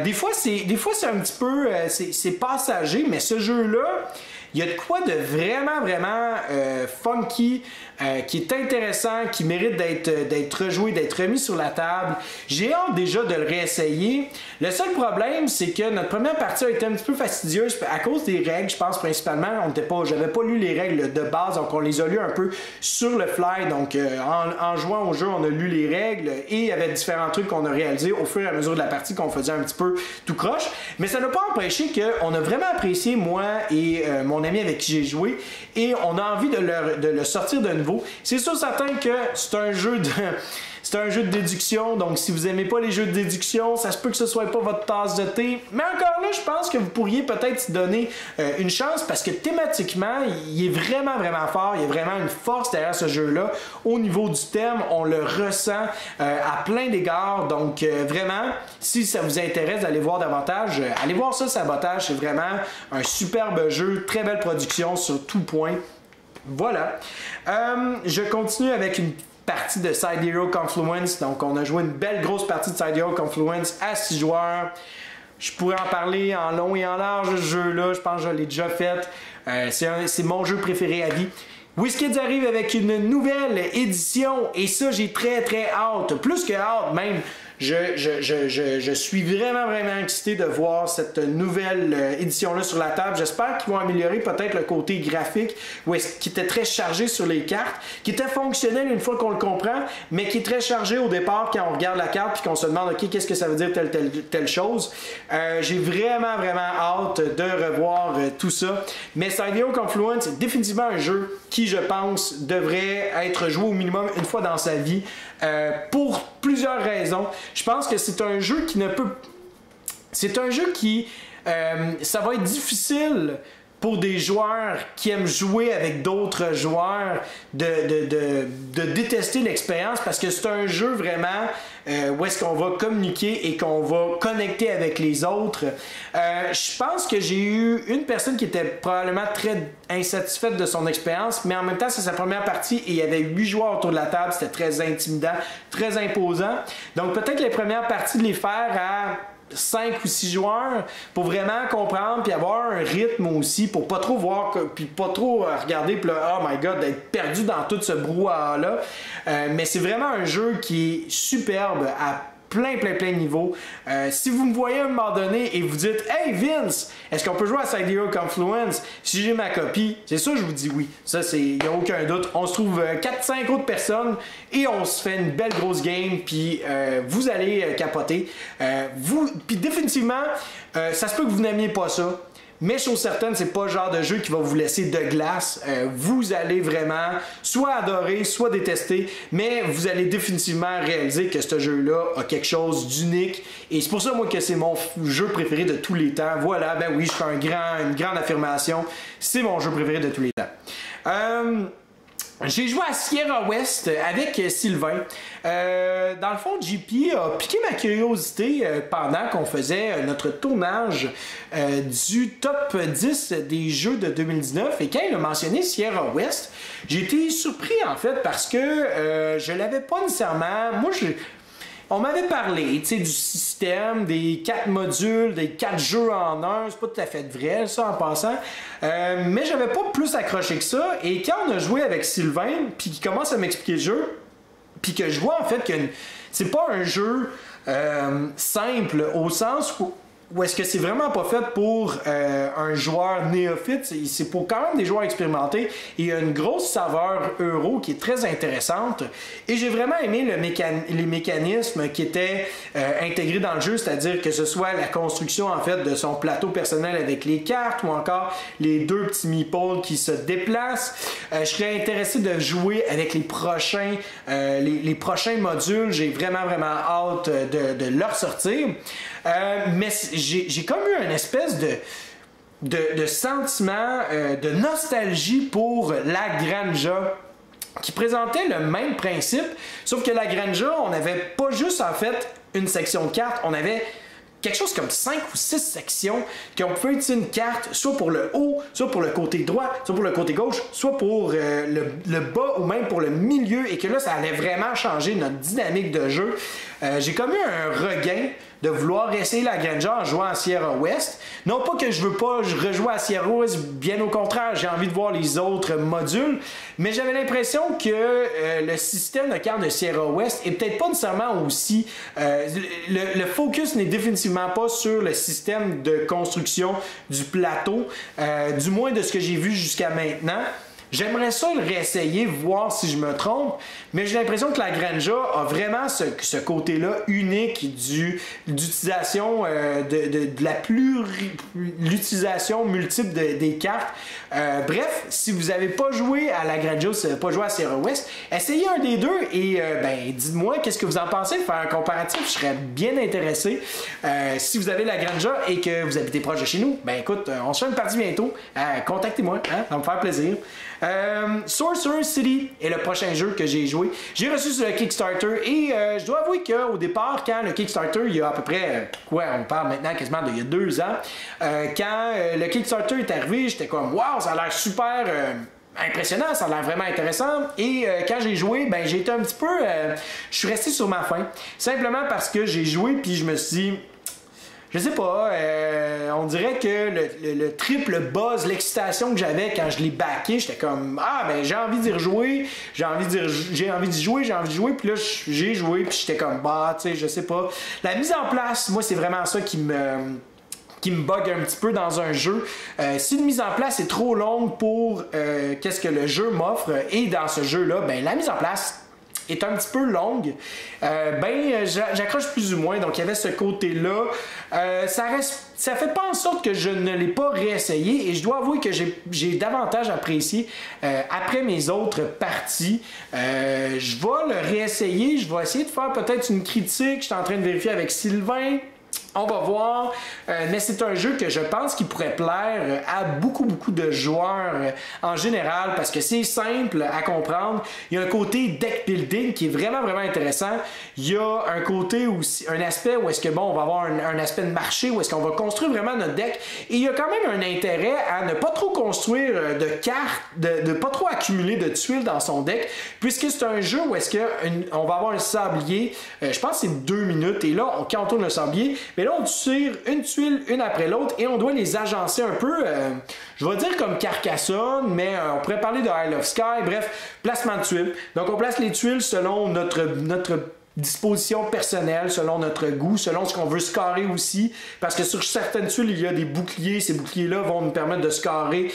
Des fois, c'est un petit peu, c'est passager, mais ce jeu-là, il y a de quoi de vraiment funky, qui est intéressant, qui mérite d'être rejoué, d'être remis sur la table. J'ai hâte déjà de le réessayer. Le seul problème, c'est que notre première partie a été un petit peu fastidieuse à cause des règles, je pense principalement. J'avais pas lu les règles de base, donc on les a lues un peu sur le fly. Donc en jouant au jeu, on a lu les règles et il y avait différents trucs qu'on a réalisés au fur et à mesure de la partie qu'on faisait un petit peu tout croche. Mais ça n'a pas empêché qu'on a vraiment apprécié, moi et mon ami avec qui j'ai joué, et on a envie de le sortir de nouveau. C'est sûr certain que c'est un jeu de déduction, donc si vous aimez pas les jeux de déduction, ça se peut que ce soit pas votre tasse de thé, mais encore là, je pense que vous pourriez peut-être se donner une chance parce que thématiquement, il est vraiment fort, il y a vraiment une force derrière ce jeu-là. Au niveau du thème, on le ressent à plein d'égards, donc vraiment, si ça vous intéresse d'aller voir davantage, allez voir ça, Sabotage, c'est vraiment un superbe jeu, très belle production sur tout point. Voilà. Je continue avec une partie de Side Hero Confluence. Donc, on a joué une belle grosse partie de Side Hero Confluence à 6 joueurs. Je pourrais en parler en long et en large, ce jeu-là. Je pense que je l'ai déjà fait. C'est mon jeu préféré à vie. WizKids arrive avec une nouvelle édition et ça, j'ai très hâte. Plus que hâte même. Je suis vraiment excité de voir cette nouvelle édition-là sur la table. J'espère qu'ils vont améliorer peut-être le côté graphique qui était très chargé sur les cartes, qui était fonctionnel une fois qu'on le comprend, mais qui est très chargé au départ quand on regarde la carte puis qu'on se demande ok, qu'est-ce que ça veut dire telle chose. J'ai vraiment hâte de revoir tout ça. Mais Sideo Confluence est définitivement un jeu qui, je pense, devrait être joué au minimum une fois dans sa vie pour plusieurs raisons. Je pense que c'est un jeu qui ne peut... C'est un jeu qui... ça va être difficile pour des joueurs qui aiment jouer avec d'autres joueurs de détester l'expérience parce que c'est un jeu vraiment où est-ce qu'on va communiquer et qu'on va connecter avec les autres. Je pense que j'ai eu une personne qui était probablement très insatisfaite de son expérience, mais en même temps c'est sa première partie et il y avait 8 joueurs autour de la table, c'était très intimidant, très imposant. Donc peut-être les premières parties de les faire à 5 ou 6 joueurs pour vraiment comprendre puis avoir un rythme aussi pour pas trop voir puis pas trop regarder puis là, oh my god, d'être perdu dans tout ce brouhaha là. Mais c'est vraiment un jeu qui est superbe à plein de niveaux. Si vous me voyez à un moment donné et vous dites « Hey Vince, est-ce qu'on peut jouer à Sideo Confluence? » Si j'ai ma copie, c'est sûr je vous dis oui. Ça, il n'y a aucun doute. On se trouve 4-5 autres personnes et on se fait une belle grosse game puis vous allez capoter. Puis définitivement, ça se peut que vous n'aimiez pas ça. Mais chose certaine, c'est pas le genre de jeu qui va vous laisser de glace. Vous allez vraiment soit adorer, soit détester, mais vous allez définitivement réaliser que ce jeu-là a quelque chose d'unique. Et c'est pour ça, moi, que c'est mon jeu préféré de tous les temps. Voilà, ben oui, je fais une grande affirmation. C'est mon jeu préféré de tous les temps. J'ai joué à Sierra West avec Sylvain. Dans le fond, JP a piqué ma curiosité pendant qu'on faisait notre tournage du top 10 des jeux de 2019. Et quand il a mentionné Sierra West, j'ai été surpris en fait parce que je l'avais pas nécessairement... Moi, on m'avait parlé du système, des 4 modules, des 4 jeux en un. C'est pas tout à fait vrai, ça, en passant. Mais j'avais pas plus accroché que ça. Et quand on a joué avec Sylvain, puis qu'il commence à m'expliquer le jeu, puis que je vois en fait que c'est pas un jeu simple au sens où est-ce que c'est vraiment pas fait pour un joueur néophyte, c'est pour quand même des joueurs expérimentés et il y a une grosse saveur euro qui est très intéressante et j'ai vraiment aimé les mécanismes qui étaient intégrés dans le jeu, c'est-à-dire que ce soit la construction en fait de son plateau personnel avec les cartes ou encore les 2 petits meeples qui se déplacent. Je serais intéressé de jouer avec les prochains modules, j'ai vraiment hâte de leur sortir. Mais j'ai comme eu une espèce de sentiment de nostalgie pour la Granja qui présentait le même principe, sauf que la Granja, on n'avait pas juste en fait une section de cartes, on avait quelque chose comme 5 ou 6 sections qu'on pouvait utiliser une carte soit pour le haut, soit pour le côté droit, soit pour le côté gauche, soit pour le bas ou même pour le milieu et que là ça allait vraiment changer notre dynamique de jeu. J'ai comme eu un regain de vouloir essayer la Granja en jouant à Sierra West. Non pas que je veux pas rejouer à Sierra West, bien au contraire, j'ai envie de voir les autres modules, mais j'avais l'impression que le système de cartes de Sierra West est peut-être pas nécessairement aussi... le focus n'est définitivement pas sur le système de construction du plateau, du moins de ce que j'ai vu jusqu'à maintenant. J'aimerais ça le réessayer, voir si je me trompe, mais j'ai l'impression que la Granja a vraiment ce côté-là unique d'utilisation l'utilisation multiple des cartes. Bref, si vous n'avez pas joué à la Granja, si vous n'avez pas joué à Sierra West, essayez un des deux et dites-moi qu'est-ce que vous en pensez, faire un comparatif, je serais bien intéressé. Si vous avez la Granja et que vous habitez proche de chez nous, ben écoute, on se fait une partie bientôt. Contactez-moi, hein, ça va me faire plaisir. Sorcerer City est le prochain jeu que j'ai joué. J'ai reçu sur le Kickstarter et je dois avouer qu'au départ, quand le Kickstarter, il y a à peu près, on parle maintenant quasiment d'il y a 2 ans, quand le Kickstarter est arrivé, j'étais comme wow, ça a l'air super impressionnant, ça a l'air vraiment intéressant et quand j'ai joué, ben j'ai été un petit peu, je suis resté sur ma faim, simplement parce que j'ai joué puis je me suis dit je sais pas, on dirait que le triple buzz, l'excitation que j'avais quand je l'ai backé, j'étais comme ah ben j'ai envie d'y rejouer, j'ai envie d'y jouer, puis là j'ai joué, puis j'étais comme bah tu sais je sais pas. La mise en place, moi c'est vraiment ça qui me bug un petit peu dans un jeu. Si une mise en place est trop longue pour qu'est-ce que le jeu m'offre, et dans ce jeu-là, ben la mise en place est un petit peu longue, j'accroche plus ou moins. Donc il y avait ce côté-là. Ça fait pas en sorte que je ne l'ai pas réessayé, et je dois avouer que j'ai davantage apprécié après mes autres parties. Je vais le réessayer, je vais essayer de faire peut-être une critique. Je suis en train de vérifier avec Sylvain. On va voir, mais c'est un jeu que je pense qu'il pourrait plaire à beaucoup de joueurs en général, parce que c'est simple à comprendre. Il y a un côté deck building qui est vraiment intéressant. Il y a un côté aussi, un aspect où est-ce que bon, on va avoir un aspect de marché où est-ce qu'on va construire vraiment notre deck, et il y a quand même un intérêt à ne pas trop construire de cartes, de pas trop accumuler de tuiles dans son deck, puisque c'est un jeu où est-ce que on va avoir un sablier, je pense que c'est 2 minutes, et là quand on tourne le sablier, mais là, on tire une tuile une après l'autre, et on doit les agencer un peu, je vais dire comme Carcassonne, mais on pourrait parler de Isle of Skye, bref, placement de tuiles. Donc on place les tuiles selon notre disposition personnelle, selon notre goût, selon ce qu'on veut scorer aussi, parce que sur certaines tuiles, il y a des boucliers. Ces boucliers-là vont nous permettre de scorer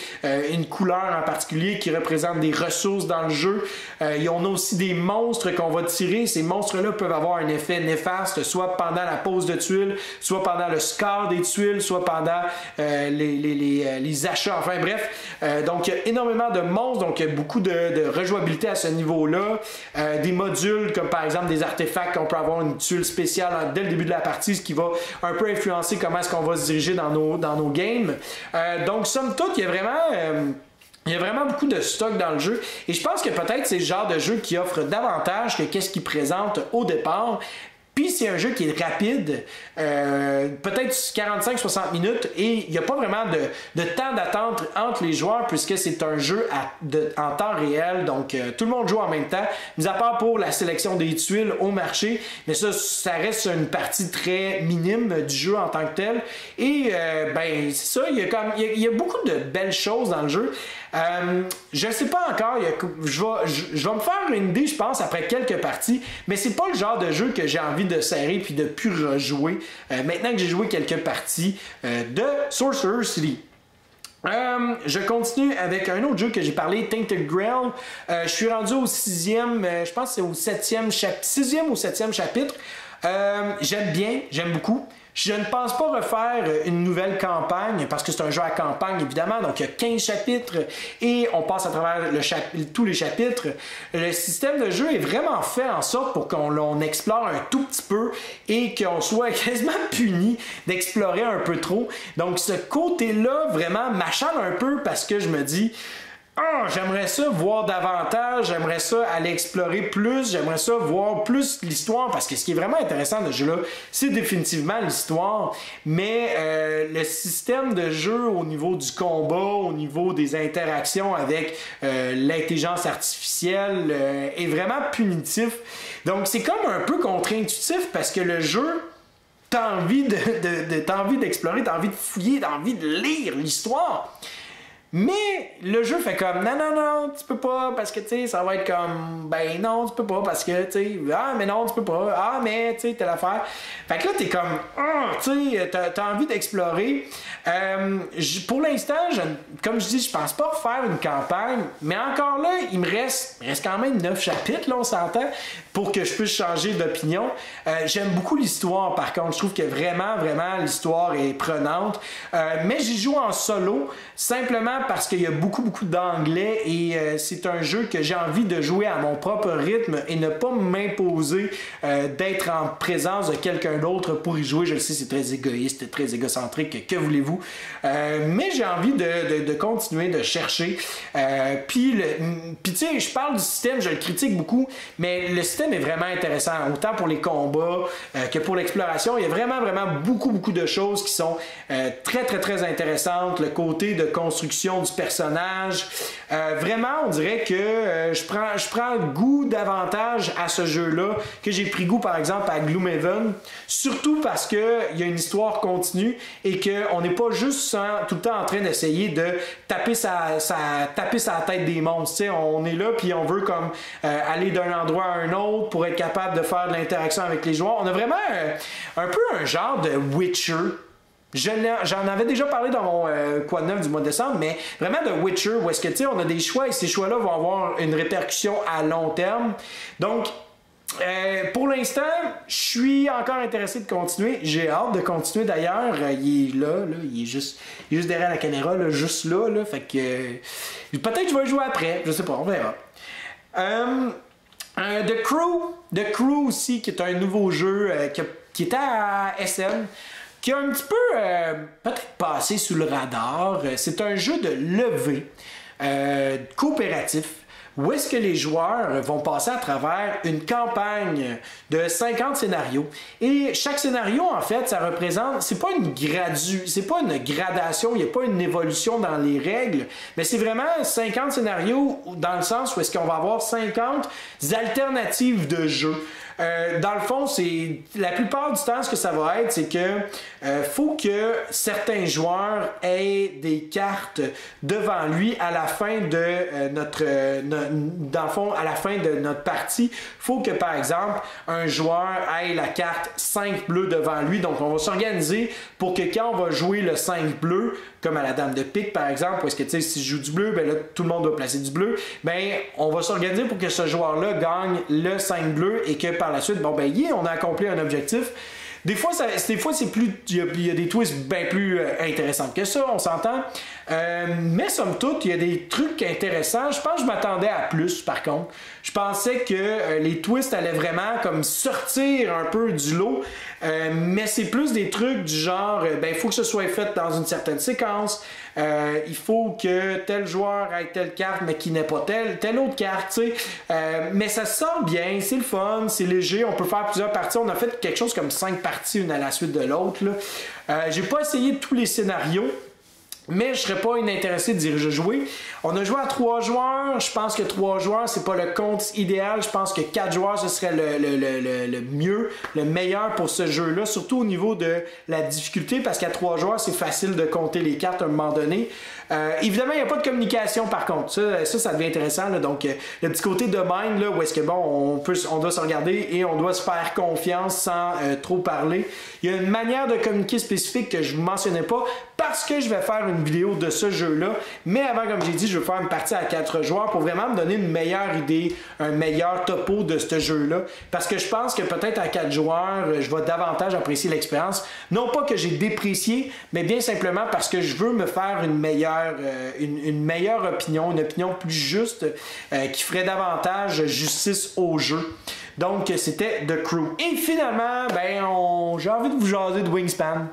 une couleur en particulier qui représente des ressources dans le jeu. Il y en a aussi des monstres qu'on va tirer. Ces monstres-là peuvent avoir un effet néfaste, soit pendant la pose de tuiles, soit pendant le score des tuiles, soit pendant les achats. Enfin bref, donc il y a énormément de monstres, donc il y a beaucoup de rejouabilité à ce niveau-là. Des modules comme par exemple des artefacts, qu'on peut avoir une tuile spéciale dès le début de la partie, ce qui va un peu influencer comment est-ce qu'on va se diriger dans nos games. Donc somme toute, il y a vraiment beaucoup de stock dans le jeu, et je pense que peut-être c'est le genre de jeu qui offre davantage que qu'est-ce qu'il présente au départ. Puis c'est un jeu qui est rapide, peut-être 45-60 minutes, et il n'y a pas vraiment de temps d'attente entre les joueurs, puisque c'est un jeu en temps réel, donc tout le monde joue en même temps, mis à part pour la sélection des tuiles au marché, mais ça reste une partie très minime du jeu en tant que tel. Et ben c'est ça, il y a beaucoup de belles choses dans le jeu. Je ne sais pas encore, je vais me faire une idée, je pense, après quelques parties, mais c'est pas le genre de jeu que j'ai envie de serrer puis de plus rejouer maintenant que j'ai joué quelques parties de Sorcerer City. Je continue avec un autre jeu que j'ai parlé, Tainted Grail. Je suis rendu au 6e, je pense que c'est au 6e ou 7e chapitre. J'aime beaucoup. Je ne pense pas refaire une nouvelle campagne, parce que c'est un jeu à campagne évidemment, donc il y a 15 chapitres et on passe à travers tous les chapitres. Le système de jeu est vraiment fait en sorte pour qu'on explore un tout petit peu et qu'on soit quasiment puni d'explorer un peu trop. Donc ce côté-là vraiment m'achale un peu, parce que je me dis j'aimerais ça voir davantage, j'aimerais ça aller explorer plus, j'aimerais ça voir plus l'histoire, parce que ce qui est vraiment intéressant de ce jeu-là, c'est définitivement l'histoire, mais le système de jeu au niveau du combat, au niveau des interactions avec l'intelligence artificielle est vraiment punitif. Donc c'est comme un peu contre-intuitif, parce que le jeu, t'as envie d'explorer, t'as envie de fouiller, t'as envie de lire l'histoire. Mais le jeu fait comme non, tu peux pas, parce que tu sais, ça va être comme ben non, tu peux pas, parce que tu sais, mais non, tu peux pas, mais tu sais, telle affaire. Fait que là, t'es comme tu sais, t'as envie d'explorer. Pour l'instant, comme je dis, je pense pas refaire une campagne, mais encore là, il me reste quand même 9 chapitres, là, on s'entend, pour que je puisse changer d'opinion. J'aime beaucoup l'histoire, par contre, je trouve que vraiment l'histoire est prenante. Mais j'y joue en solo, simplement parce qu'il y a beaucoup d'anglais, et c'est un jeu que j'ai envie de jouer à mon propre rythme et ne pas m'imposer d'être en présence de quelqu'un d'autre pour y jouer. Je le sais, c'est très égoïste, très égocentrique, que voulez-vous. Mais j'ai envie de continuer de chercher. Puis tu sais, je parle du système, je le critique beaucoup, mais le système est vraiment intéressant, autant pour les combats que pour l'exploration. Il y a vraiment beaucoup de choses qui sont très intéressantes. Le côté de construction l'évolution du personnage. Vraiment, on dirait que je prends goût davantage à ce jeu-là que j'ai pris goût, par exemple, à Gloomhaven. Surtout parce qu'il y a une histoire continue et qu'on n'est pas juste tout le temps en train d'essayer de taper sa tête des monstres. T'sais, on est là puis on veut comme aller d'un endroit à un autre pour être capable de faire de l'interaction avec les joueurs. On a vraiment un peu un genre de Witcher. J'en avais déjà parlé dans mon Quoi de neuf du mois de décembre, mais vraiment de Witcher, où est-ce que, tu sais, on a des choix et ces choix-là vont avoir une répercussion à long terme. Donc, pour l'instant, je suis encore intéressé de continuer. J'ai hâte de continuer d'ailleurs. Il est là, il est juste derrière la caméra, là, juste là. Fait que peut-être que je vais jouer après, je sais pas, on verra. The Crew aussi, qui est un nouveau jeu qui était à SM. Qui a un petit peu peut-être passé sous le radar. C'est un jeu de levée coopératif où est-ce que les joueurs vont passer à travers une campagne de 50 scénarios. Et chaque scénario, en fait, ça représente, c'est pas une gradation, il n'y a pas une évolution dans les règles, mais c'est vraiment 50 scénarios dans le sens où est-ce qu'on va avoir 50 alternatives de jeu. Dans le fond, c'est la plupart du temps, ce que ça va être, c'est que faut que certains joueurs aient des cartes devant lui à la fin de à la fin de notre partie. Faut que, par exemple, un joueur ait la carte 5 bleus devant lui. Donc, on va s'organiser pour que quand on va jouer le 5 bleu, comme à la dame de pique, par exemple, parce que, tu sais, si je joue du bleu, ben là, tout le monde doit placer du bleu. Ben, on va s'organiser pour que ce joueur-là gagne le 5 bleu et que par la suite, bon, ben, on a accompli un objectif. Des fois, c'est plus. Il y a des twists bien plus intéressants que ça, on s'entend. Mais somme toute, il y a des trucs intéressants. Je pense que je m'attendais à plus, par contre. Je pensais que les twists allaient vraiment comme sortir un peu du lot. Mais c'est plus des trucs du genre, il faut que ce soit fait dans une certaine séquence. Il faut que tel joueur ait telle carte, mais qui n'ait pas telle autre carte. Mais ça se sent bien, c'est le fun, c'est léger. On peut faire plusieurs parties. On a fait quelque chose comme 5 parties, une à la suite de l'autre. J'ai pas essayé tous les scénarios. Mais je serais pas inintéressé d'y jouer. On a joué à 3 joueurs. Je pense que 3 joueurs, c'est pas le compte idéal. Je pense que 4 joueurs, ce serait le mieux, le meilleur pour ce jeu-là. Surtout au niveau de la difficulté, parce qu'à 3 joueurs, c'est facile de compter les cartes à un moment donné. Évidemment, il n'y a pas de communication par contre. Ça devient intéressant. Là. Donc, le petit côté de mind, là, où est-ce que bon, on doit se regarder et on doit se faire confiance sans trop parler. Il y a une manière de communiquer spécifique que je ne mentionnais pas parce que je vais faire une vidéo de ce jeu-là. Mais avant, comme j'ai dit, je vais faire une partie à 4 joueurs pour vraiment me donner une meilleure idée, un meilleur topo de ce jeu-là. Parce que je pense que peut-être à 4 joueurs, je vais davantage apprécier l'expérience. Non pas que j'ai déprécié, mais bien simplement parce que je veux me faire une meilleure opinion, une opinion plus juste qui ferait davantage justice au jeu. Donc, c'était The Crew. Et finalement, j'ai envie de vous jaser de Wingspan.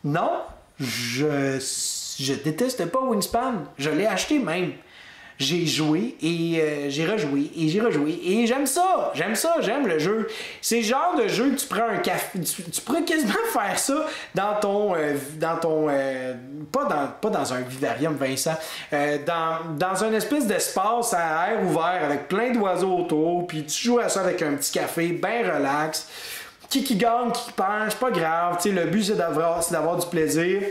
Non, je déteste pas Wingspan. Je l'ai acheté même. J'ai joué et j'ai rejoué et j'ai rejoué et j'aime ça, j'aime le jeu. C'est le genre de jeu que tu prends un café, tu pourrais quasiment faire ça dans ton pas dans un vivarium, Vincent, dans un espèce d'espace à air ouvert avec plein d'oiseaux autour, puis tu joues à ça avec un petit café bien relax. Qui gagne, qui perd, c'est pas grave. T'sais, le but, c'est d'avoir du plaisir.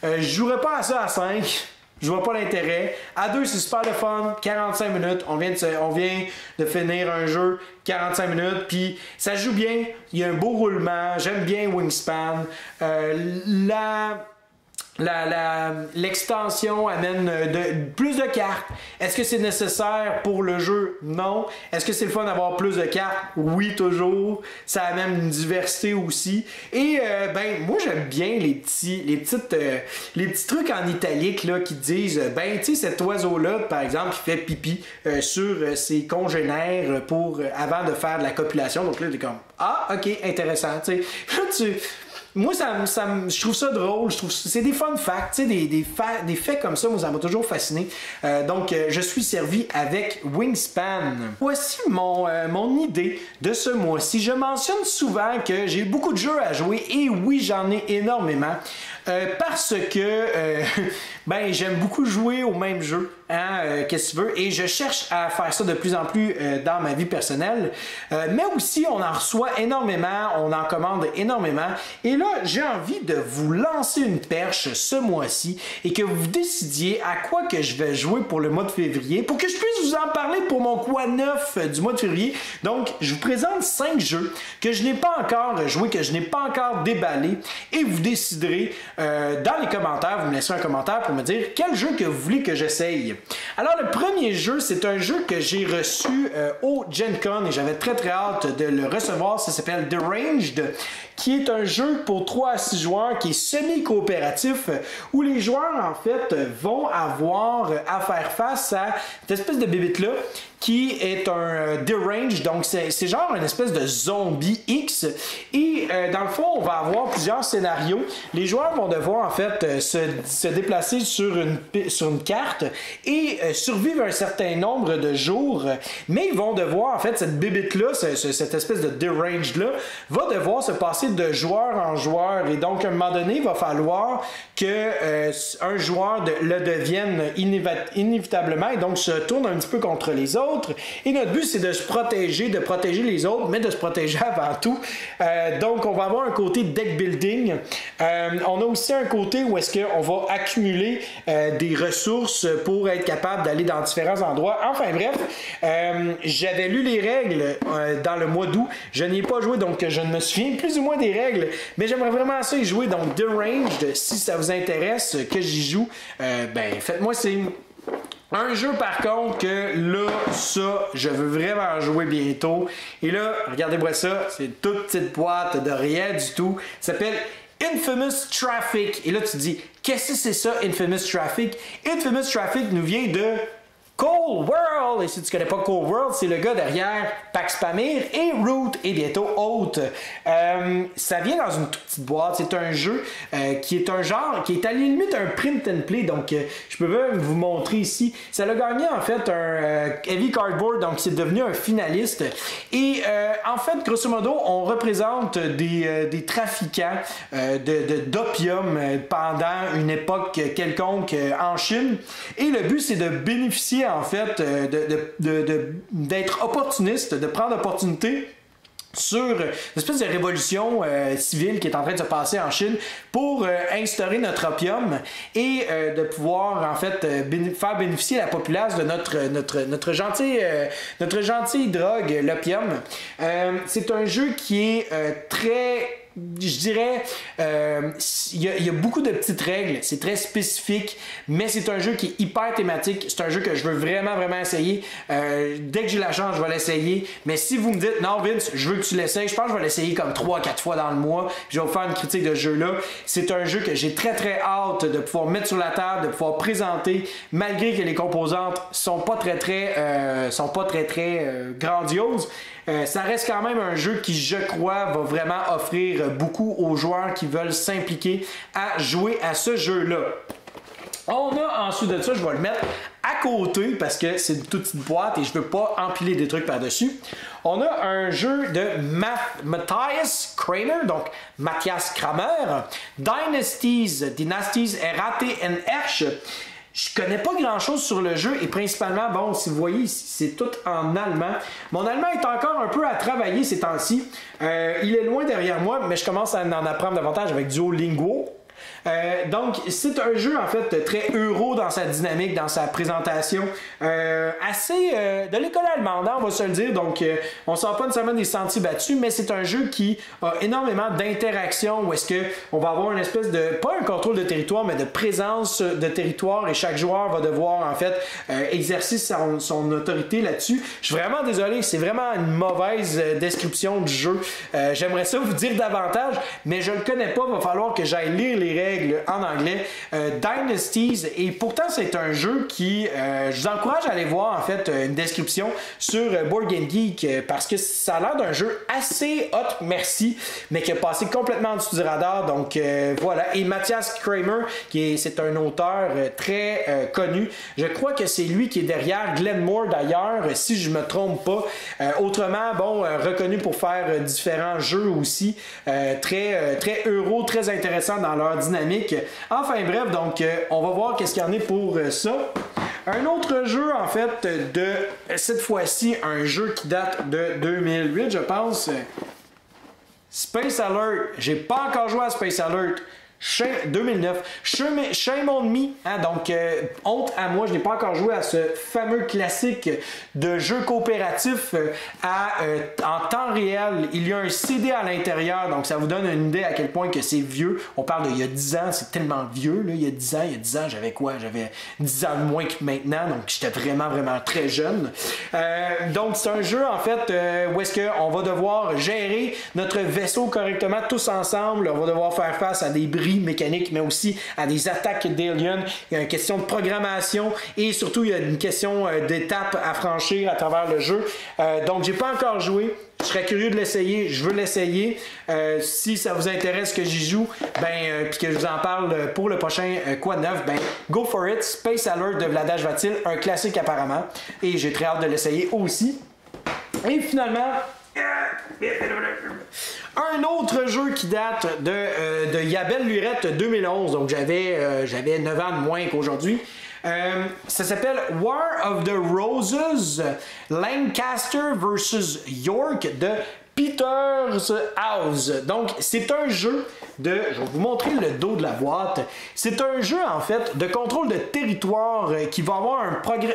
Je jouerais pas à ça à 5. Je vois pas l'intérêt. À 2, c'est super le fun. 45 minutes. On vient de finir un jeu. 45 minutes. Puis ça joue bien. Il y a un beau roulement. J'aime bien Wingspan. L'extension amène plus de cartes. Est-ce que c'est nécessaire pour le jeu? Non. Est-ce que c'est le fun d'avoir plus de cartes? Oui, toujours. Ça amène une diversité aussi. Et moi j'aime bien les petits trucs en italique là, qui disent tu sais, cet oiseau-là, par exemple, qui fait pipi sur ses congénères avant de faire de la copulation. Donc là, t'es comme ok, intéressant. Moi, je trouve ça drôle, c'est des fun facts, des faits comme ça, moi, ça m'a toujours fasciné. Donc, je suis servi avec Wingspan. Voici mon idée de ce mois-ci. Je mentionne souvent que j'ai beaucoup de jeux à jouer, et oui, j'en ai énormément. Parce que ben, j'aime beaucoup jouer au même jeu. Hein, qu'est-ce que tu veux? Et je cherche à faire ça de plus en plus dans ma vie personnelle. Mais aussi, on en reçoit énormément, on en commande énormément. Et là, j'ai envie de vous lancer une perche ce mois-ci et que vous décidiez à quoi que je vais jouer pour le mois de février pour que je puisse vous en parler pour mon quoi neuf du mois de février. Donc, je vous présente 5 jeux que je n'ai pas encore joué, que je n'ai pas encore déballé et vous déciderez dans les commentaires, vous me laisserez un commentaire pour me dire quel jeu que vous voulez que j'essaye. Alors, le premier jeu, c'est un jeu que j'ai reçu au Gen Con et j'avais très hâte de le recevoir. Ça s'appelle Deranged, qui est un jeu pour 3 à 6 joueurs qui est semi-coopératif où les joueurs, en fait, vont avoir à faire face à cette espèce de bébête-là qui est un Deranged, donc c'est genre une espèce de zombie X. Et dans le fond, on va avoir plusieurs scénarios. Les joueurs vont devoir en fait se déplacer sur une carte et survivre un certain nombre de jours. Mais ils vont devoir, en fait, cette bébête-là, cette espèce de Deranged-là, va devoir se passer de joueur en joueur. Et donc, à un moment donné, il va falloir que un joueur le devienne inévitablement et donc se tourne un petit peu contre les autres. Et notre but, c'est de se protéger, de protéger les autres, mais de se protéger avant tout. Donc, on va avoir un côté deck building. On a aussi un côté où est-ce qu'on va accumuler des ressources pour être capable d'aller dans différents endroits. Enfin bref, j'avais lu les règles dans le mois d'août. Je n'y ai pas joué, donc je ne me souviens plus ou moins des règles, mais j'aimerais vraiment ça y jouer. Donc, Deranged, si ça vous intéresse que j'y joue, ben faites-moi signe. Un jeu par contre que là, ça, je veux vraiment jouer bientôt. Et là, regardez-moi ça, c'est une toute petite boîte de rien du tout. Ça s'appelle Infamous Traffic. Et là, tu te dis, qu'est-ce que c'est ça, Infamous Traffic? Infamous Traffic nous vient de Cold World, et si tu connais pas Cold World, c'est le gars derrière Pax Pamir et Root et bientôt Oath. Ça vient dans une toute petite boîte. C'est un jeu qui est un genre, qui est à la limite un print and play. Donc, je peux même vous montrer ici. Ça a gagné en fait un Heavy Cardboard, donc c'est devenu un finaliste. Et en fait, grosso modo, on représente des trafiquants d'opium pendant une époque quelconque en Chine. Et le but, c'est de bénéficier en fait d'être opportuniste, de prendre opportunité sur une espèce de révolution civile qui est en train de se passer en Chine pour instaurer notre opium et de pouvoir en fait faire bénéficier la populace de notre gentille drogue, l'opium. C'est un jeu qui est très... Je dirais, il y a beaucoup de petites règles, c'est très spécifique, mais c'est un jeu qui est hyper thématique. C'est un jeu que je veux vraiment essayer. Dès que j'ai la chance, je vais l'essayer. Mais si vous me dites, non Vince, je veux que tu l'essayes, je pense que je vais l'essayer comme 3-4 fois dans le mois. Puis je vais vous faire une critique de ce jeu-là. C'est un jeu que j'ai très hâte de pouvoir mettre sur la table, de pouvoir présenter, malgré que les composantes sont pas très grandioses. Ça reste quand même un jeu qui, je crois, va vraiment offrir beaucoup aux joueurs qui veulent s'impliquer à jouer à ce jeu-là. On a ensuite de ça, je vais le mettre à côté parce que c'est une toute petite boîte et je veux pas empiler des trucs par-dessus. On a un jeu de Matthias Kramer, donc Matthias Kramer, Dynasties Errate and Ersch. Je connais pas grand chose sur le jeu et principalement, bon, si vous voyez, c'est tout en allemand. Mon allemand est encore un peu à travailler ces temps-ci. Il est loin derrière moi, mais je commence à en apprendre davantage avec Duolingo. Donc, c'est un jeu en fait très euro dans sa dynamique, dans sa présentation, assez de l'école allemande, hein, on va se le dire. Donc, on sort pas nécessairement des sentiers battus, mais c'est un jeu qui a énormément d'interactions où est-ce que on va avoir une espèce de, pas un contrôle de territoire, mais de présence de territoire et chaque joueur va devoir en fait exercer son autorité là-dessus. Je suis vraiment désolé, c'est vraiment une mauvaise description du jeu. J'aimerais ça vous dire davantage, mais je le connais pas, il va falloir que j'aille lire les règles en anglais. Dynasties, et pourtant c'est un jeu qui je vous encourage à aller voir en fait une description sur Board Game Geek parce que ça a l'air d'un jeu assez hot, merci, mais qui a passé complètement en dessous du radar. Donc voilà. Et Matthias Kramer, c'est un auteur très connu. Je crois que c'est lui qui est derrière Glenmore d'ailleurs, si je me trompe pas. Autrement, bon, reconnu pour faire différents jeux aussi, très euro, très intéressants dans leur dynamique. dynamique. Enfin bref, donc on va voir qu'est-ce qu'il y en est pour ça. Un autre jeu, en fait, de cette fois-ci, un jeu qui date de 2008, je pense. Space Alert. J'ai pas encore joué à Space Alert. 2009. Shame on me. Hein, donc, honte à moi, je n'ai pas encore joué à ce fameux classique de jeu coopératif en temps réel. Il y a un CD à l'intérieur, donc ça vous donne une idée à quel point que c'est vieux. On parle d'il y a 10 ans, c'est tellement vieux. Là, il y a 10 ans, j'avais quoi? J'avais 10 ans de moins que maintenant, donc j'étais vraiment très jeune. Donc, c'est un jeu, en fait, où est-ce qu'on va devoir gérer notre vaisseau correctement tous ensemble. On va devoir faire face à des bris mécanique, mais aussi à des attaques d'aliens. Il y a une question de programmation et surtout, il y a une question d'étapes à franchir à travers le jeu. Donc, j'ai pas encore joué. Je serais curieux de l'essayer. Je veux l'essayer. Si ça vous intéresse que j'y joue, puis que je vous en parle pour le prochain Quoi de neuf, go for it. Space Alert de Vladash Vatil, un classique apparemment. Et j'ai très hâte de l'essayer aussi. Et finalement... un autre jeu qui date de Yabel Lurette 2011, donc j'avais 9 ans de moins qu'aujourd'hui. Ça s'appelle War of the Roses, Lancaster vs York de Peter's House. Donc, c'est un jeu je vais vous montrer le dos de la boîte. C'est un jeu, en fait, de contrôle de territoire qui va avoir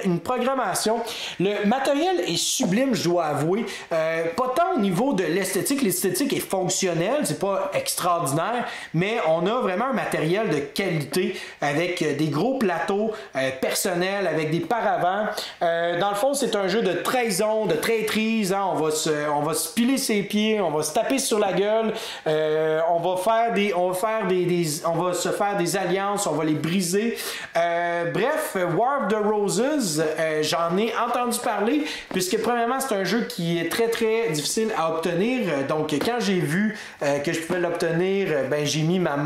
une programmation. Le matériel est sublime, je dois avouer. Pas tant au niveau de l'esthétique. L'esthétique est fonctionnelle, c'est pas extraordinaire, mais on a vraiment un matériel de qualité avec des gros plateaux personnels, avec des paravents. Dans le fond, c'est un jeu de trahison, de traîtrise. Hein. On va se piler ses pieds, on va se taper sur la gueule, on va se faire des alliances, on va les briser. Bref, War of the Roses, j'en ai entendu parler, puisque premièrement, c'est un jeu qui est très difficile à obtenir. Donc, quand j'ai vu que je pouvais l'obtenir, j'ai mis la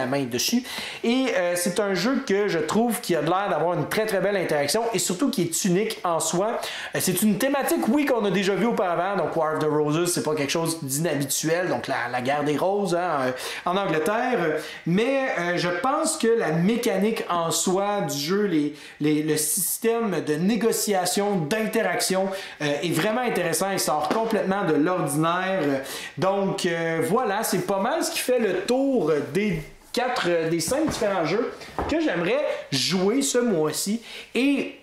main dessus. Et c'est un jeu que je trouve qui a l'air d'avoir une très belle interaction et surtout qui est unique en soi. C'est une thématique, oui, qu'on a déjà vu auparavant. Donc, War of the Roses, c'est pas quelque chose d'inhabituel. Donc, la guerre des roses, hein, en Angleterre, mais je pense que la mécanique en soi du jeu, le système de négociation, d'interaction est vraiment intéressant. Il sort complètement de l'ordinaire. Donc voilà, c'est pas mal ce qui fait le tour des 5 différents jeux que j'aimerais jouer ce mois-ci et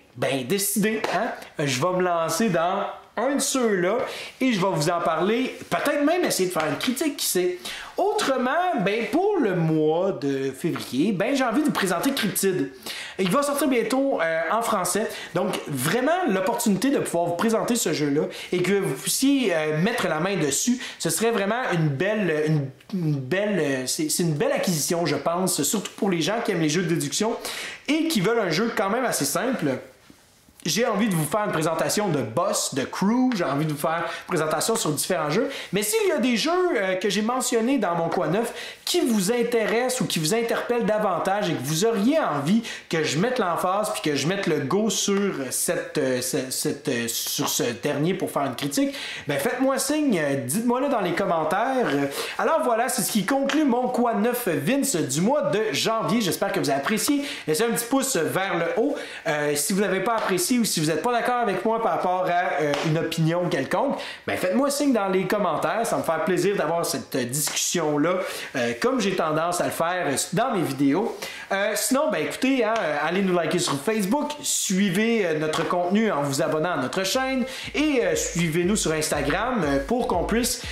décider, hein, je vais me lancer dans un de ceux-là et je vais vous en parler, peut-être même essayer de faire une critique, qui sait. Autrement, pour le mois de février, j'ai envie de vous présenter Cryptid. Il va sortir bientôt en français, donc vraiment l'opportunité de pouvoir vous présenter ce jeu-là et que vous puissiez mettre la main dessus, ce serait vraiment c'est une belle acquisition, je pense, surtout pour les gens qui aiment les jeux de déduction et qui veulent un jeu quand même assez simple. J'ai envie de vous faire une présentation de boss, de crew, j'ai envie de vous faire une présentation sur différents jeux. Mais s'il y a des jeux que j'ai mentionnés dans mon Quoi neuf qui vous intéressent ou qui vous interpellent davantage et que vous auriez envie que je mette l'emphase puis que je mette le go sur sur ce dernier pour faire une critique, faites-moi signe, dites-moi-le dans les commentaires. Alors voilà, c'est ce qui conclut mon Quoi neuf Vince du mois de janvier. J'espère que vous avez apprécié. Laissez un petit pouce vers le haut. Si vous n'avez pas apprécié ou si vous n'êtes pas d'accord avec moi par rapport à une opinion quelconque, faites-moi signe dans les commentaires. Ça me fait plaisir d'avoir cette discussion-là, comme j'ai tendance à le faire dans mes vidéos. Sinon, écoutez, hein, allez nous liker sur Facebook, suivez notre contenu en vous abonnant à notre chaîne et suivez-nous sur Instagram pour qu'on puisse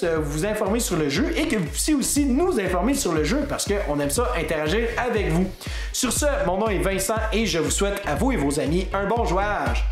vous informer sur le jeu et que vous puissiez aussi nous informer sur le jeu parce qu'on aime ça interagir avec vous. Sur ce, mon nom est Vincent et je vous souhaite à vous et vos amis un bon jouage.